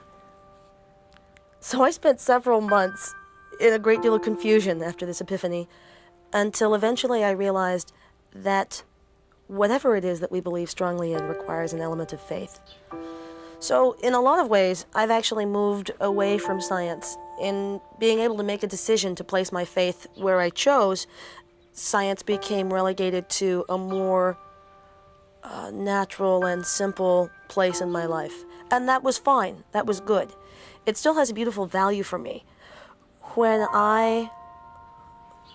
So I spent several months in a great deal of confusion after this epiphany, until eventually I realized that whatever it is that we believe strongly in requires an element of faith. So in a lot of ways, I've actually moved away from science. In being able to make a decision to place my faith where I chose, science became relegated to a more natural and simple place in my life. And that was fine, that was good. It still has a beautiful value for me. When I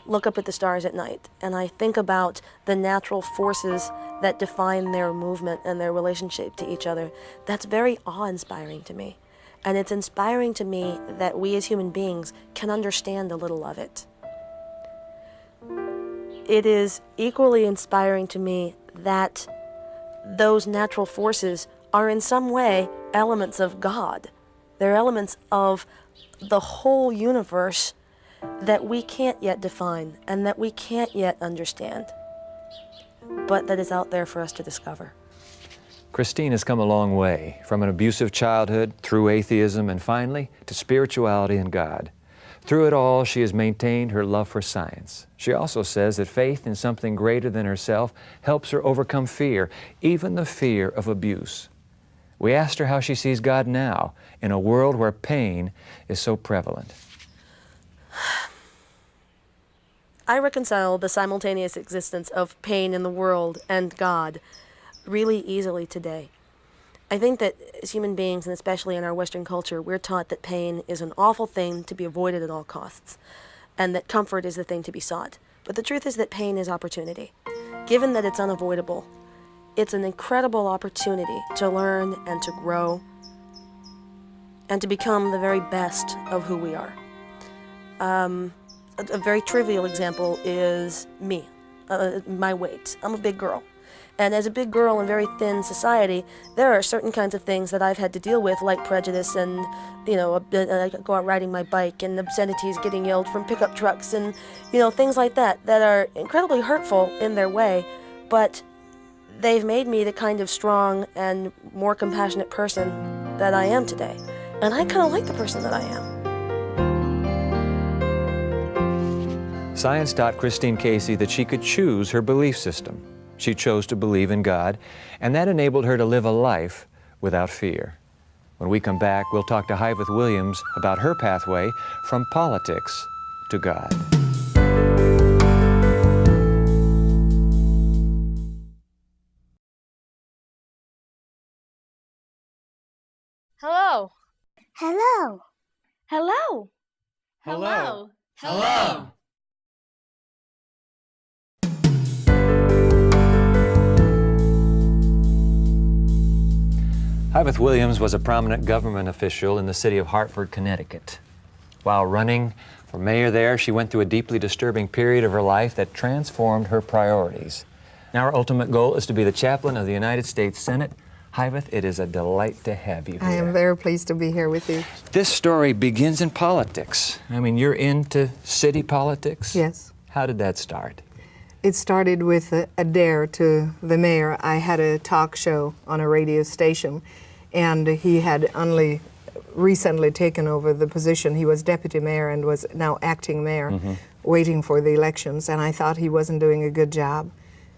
look up at the stars at night and I think about the natural forces that define their movement and their relationship to each other, that's very awe-inspiring to me. And it's inspiring to me that we as human beings can understand a little of it. It is equally inspiring to me that those natural forces are in some way elements of God. They're elements of the whole universe that we can't yet define and that we can't yet understand, but that is out there for us to discover. Christine has come a long way, from an abusive childhood through atheism and finally to spirituality and God. Through it all, she has maintained her love for science. She also says that faith in something greater than herself helps her overcome fear, even the fear of abuse. We asked her how she sees God now in a world where pain is so prevalent. I reconcile the simultaneous existence of pain in the world and God really easily today. I think that as human beings, and especially in our Western culture, we're taught that pain is an awful thing to be avoided at all costs, and that comfort is the thing to be sought. But the truth is that pain is opportunity. Given that it's unavoidable, it's an incredible opportunity to learn and to grow and to become the very best of who we are. A very trivial example is me, my weight. I'm a big girl. And as a big girl in very thin society, there are certain kinds of things that I've had to deal with, like prejudice and, I go out riding my bike and obscenities getting yelled from pickup trucks and, things like that are incredibly hurtful in their way, but they've made me the kind of strong and more compassionate person that I am today. And I kind of like the person that I am. Science taught Christine Casey that she could choose her belief system. She chose to believe in God, and that enabled her to live a life without fear. When we come back, we'll talk to Hyveth Williams about her pathway from politics to God. Hello. Hello. Hello. Hello. Hello. Hyveth Williams was a prominent government official in the city of Hartford, Connecticut. While running for mayor there, she went through a deeply disturbing period of her life that transformed her priorities. Now her ultimate goal is to be the chaplain of the United States Senate. Hyveth, it is a delight to have you here. I am very pleased to be here with you. This story begins in politics. I mean, you're into city politics? Yes. How did that start? It started with a dare to the mayor. I had a talk show on a radio station, and he had only recently taken over the position. He was deputy mayor and was now acting mayor, waiting for the elections, and I thought he wasn't doing a good job.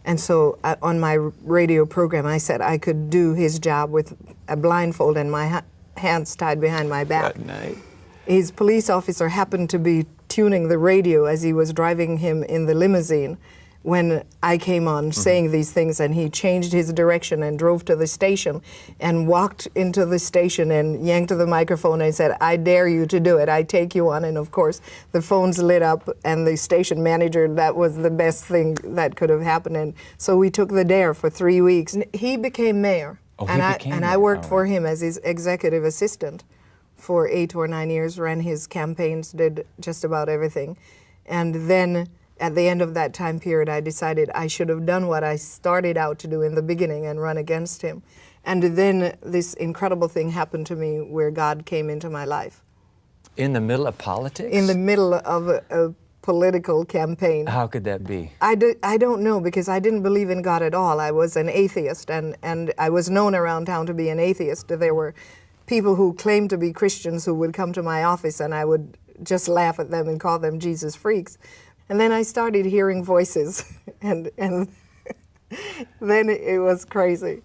And so on my radio program, I said I could do his job with a blindfold and my hands tied behind my back. That night. His police officer happened to be tuning the radio as he was driving him in the limousine when I came on saying these things, and he changed his direction and drove to the station and walked into the station and yanked the microphone and said, "I dare you to do it, I take you on." And of course the phones lit up, and the station manager, that was the best thing that could have happened. And so we took the dare for 3 weeks. He became mayor. I worked for him as his executive assistant for 8 or 9 years, ran his campaigns, did just about everything. And then at the end of that time period, I decided I should have done what I started out to do in the beginning and run against him. And then this incredible thing happened to me where God came into my life. In the middle of politics? In the middle of a political campaign. How could that be? I don't know, because I didn't believe in God at all. I was an atheist, and I was known around town to be an atheist. There were people who claimed to be Christians who would come to my office, and I would just laugh at them and call them Jesus freaks. And then I started hearing voices, and then it was crazy.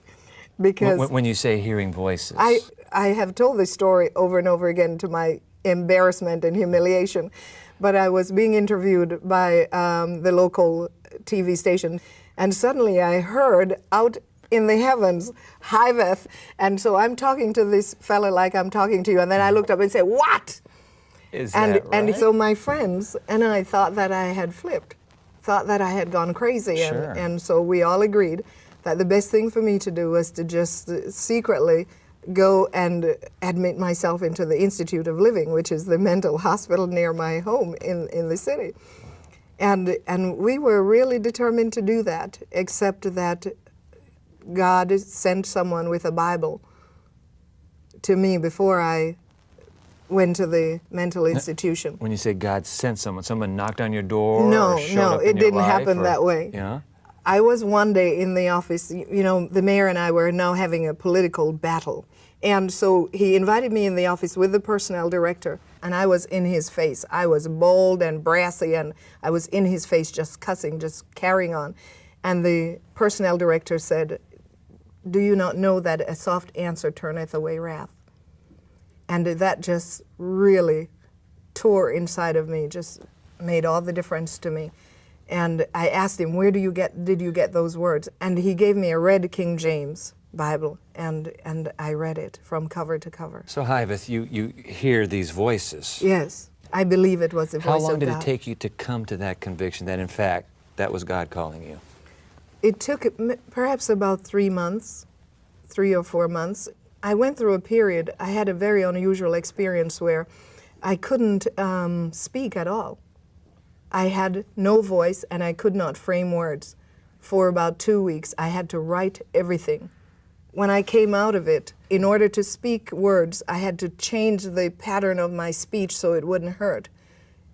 Because when you say hearing voices, I have told this story over and over again to my embarrassment and humiliation, but I was being interviewed by the local TV station, and suddenly I heard out in the heavens, Hyveth, and so I'm talking to this fella like I'm talking to you, and then I looked up and said, "What?" And so my friends and I thought that I had flipped, thought that I had gone crazy. Sure. And so we all agreed that the best thing for me to do was to just secretly go and admit myself into the Institute of Living, which is the mental hospital near my home in the city. And we were really determined to do that, except that God sent someone with a Bible to me before I went to the mental institution. When you say God sent someone knocked on your door? No, it didn't happen that way. Yeah? I was one day in the office, you know, the mayor and I were now having a political battle. And so he invited me in the office with the personnel director, and I was in his face. I was bold and brassy, and I was in his face just cussing, just carrying on. And the personnel director said, "Do you not know that a soft answer turneth away wrath?" And that just really tore inside of me, just made all the difference to me. And I asked him, did you get those words? And he gave me a red King James Bible, and I read it from cover to cover. So Hyveth, you hear these voices. Yes, I believe it was the voice of God. How long did it take you to come to that conviction that in fact that was God calling you? It took perhaps about 3 months, 3 or 4 months. I went through a period, I had a very unusual experience where I couldn't speak at all. I had no voice and I could not frame words. For about 2 weeks, I had to write everything. When I came out of it, in order to speak words, I had to change the pattern of my speech so it wouldn't hurt.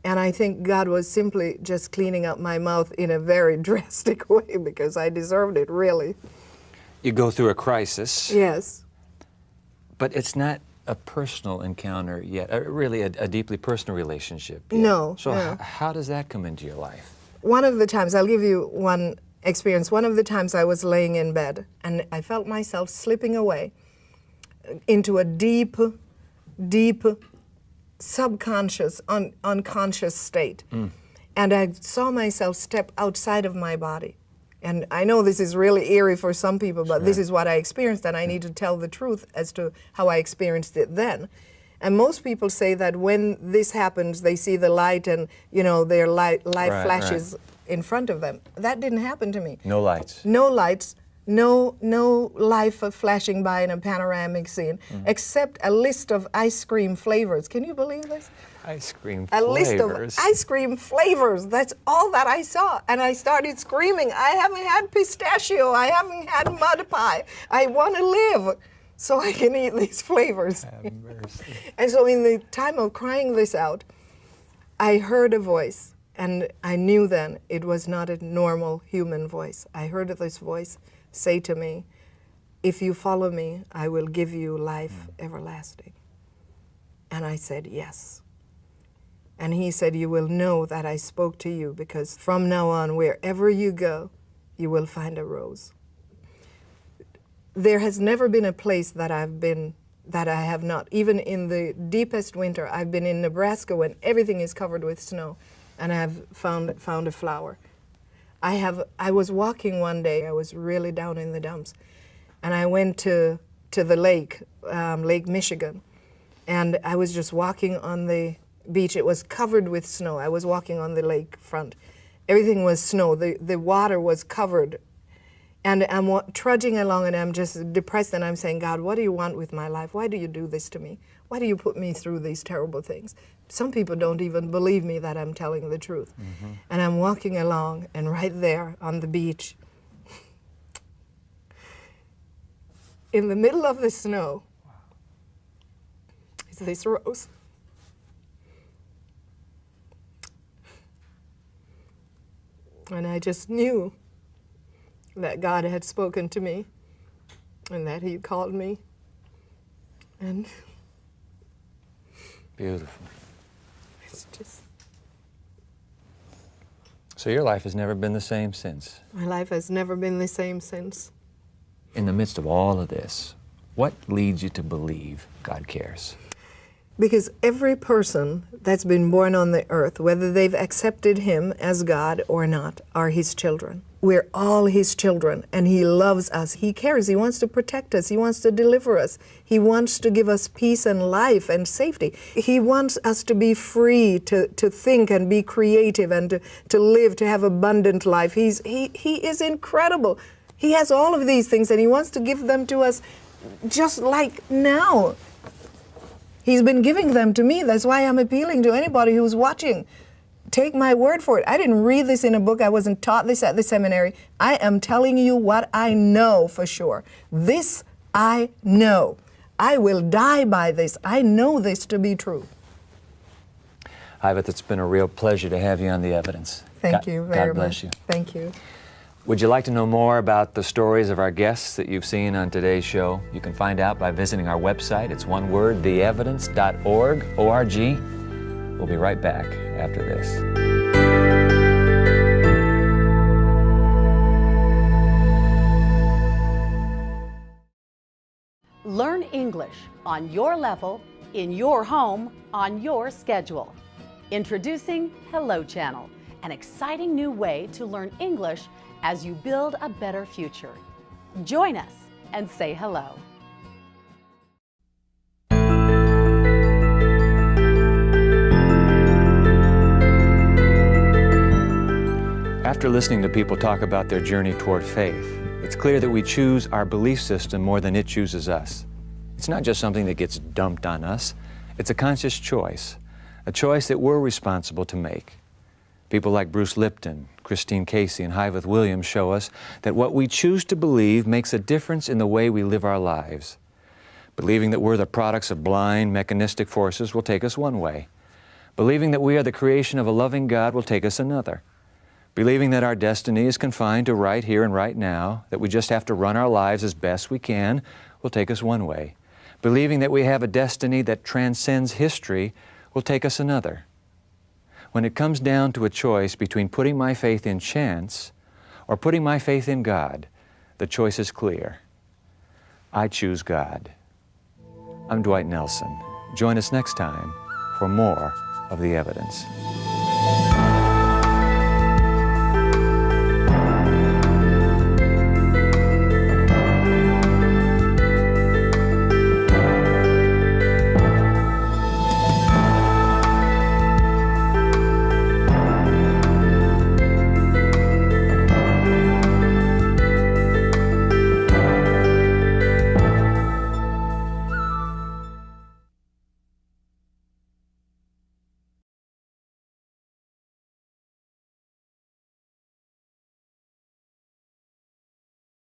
And I think God was simply just cleaning up my mouth in a very drastic way, because I deserved it, really. You go through a crisis. Yes. But it's not a personal encounter yet, really a deeply personal relationship yet. No. So no. How does that come into your life? One of the times, I'll give you one experience. One of the times I was laying in bed and I felt myself slipping away into a deep, deep subconscious, unconscious state. And I saw myself step outside of my body. And I know this is really eerie for some people, but this is what I experienced, and I need to tell the truth as to how I experienced it then. And most people say that when this happens, they see the light and, you know, their light flashes in front of them. That didn't happen to me. No lights. No lights, no life flashing by in a panoramic scene, except a list of ice cream flavors. Can you believe this? Ice cream A flavors. list of ice cream flavors. That's all that I saw. And I started screaming, I haven't had pistachio. I haven't had mud pie. I want to live so I can eat these flavors. Have mercy. And so in the time of crying this out, I heard a voice. And I knew then it was not a normal human voice. I heard this voice say to me, if you follow me, I will give you life everlasting. And I said, yes. And he said, you will know that I spoke to you, because from now on, wherever you go, you will find a rose. There has never been a place that I've been that I have not. Even in the deepest winter, I've been in Nebraska when everything is covered with snow, and I have found a flower. I was walking one day, I was really down in the dumps, and I went to the lake, Lake Michigan, and I was just walking on the beach. It was covered with snow. I was walking on the lake front. Everything was snow. The water was covered. And I'm trudging along, and I'm just depressed, and I'm saying, God, what do you want with my life? Why do you do this to me? Why do you put me through these terrible things? Some people don't even believe me that I'm telling the truth. And I'm walking along, and right there on the beach, in the middle of the snow, is this rose. And I just knew that God had spoken to me and that he called me. And beautiful. It's just... So your life has never been the same since? My life has never been the same since. In the midst of all of this, what leads you to believe God cares? Because every person that's been born on the earth, whether they've accepted him as God or not, are his children. We're all his children, and he loves us. He cares. He wants to protect us. He wants to deliver us. He wants to give us peace and life and safety. He wants us to be free to think and be creative and to live, to have abundant life. He is incredible. He has all of these things, and he wants to give them to us just like now. He's been giving them to me. That's why I'm appealing to anybody who's watching. Take my word for it. I didn't read this in a book. I wasn't taught this at the seminary. I am telling you what I know for sure. This I know. I will die by this. I know this to be true. Ivet, it's been a real pleasure to have you on The Evidence. Thank you very much. God bless you. Thank you. Would you like to know more about the stories of our guests that you've seen on today's show? You can find out by visiting our website. It's one word, theevidence.org, O-R-G. We'll be right back after this. Learn English on your level, in your home, on your schedule. Introducing Hello Channel, an exciting new way to learn English as you build a better future. Join us and say hello. After listening to people talk about their journey toward faith, it's clear that we choose our belief system more than it chooses us. It's not just something that gets dumped on us. It's a conscious choice, a choice that we're responsible to make. People like Bruce Lipton, Christine Casey, and Hyveth Williams show us that what we choose to believe makes a difference in the way we live our lives. Believing that we're the products of blind, mechanistic forces will take us one way. Believing that we are the creation of a loving God will take us another. Believing that our destiny is confined to right here and right now, that we just have to run our lives as best we can, will take us one way. Believing that we have a destiny that transcends history will take us another. When it comes down to a choice between putting my faith in chance or putting my faith in God, the choice is clear. I choose God. I'm Dwight Nelson. Join us next time for more of The Evidence.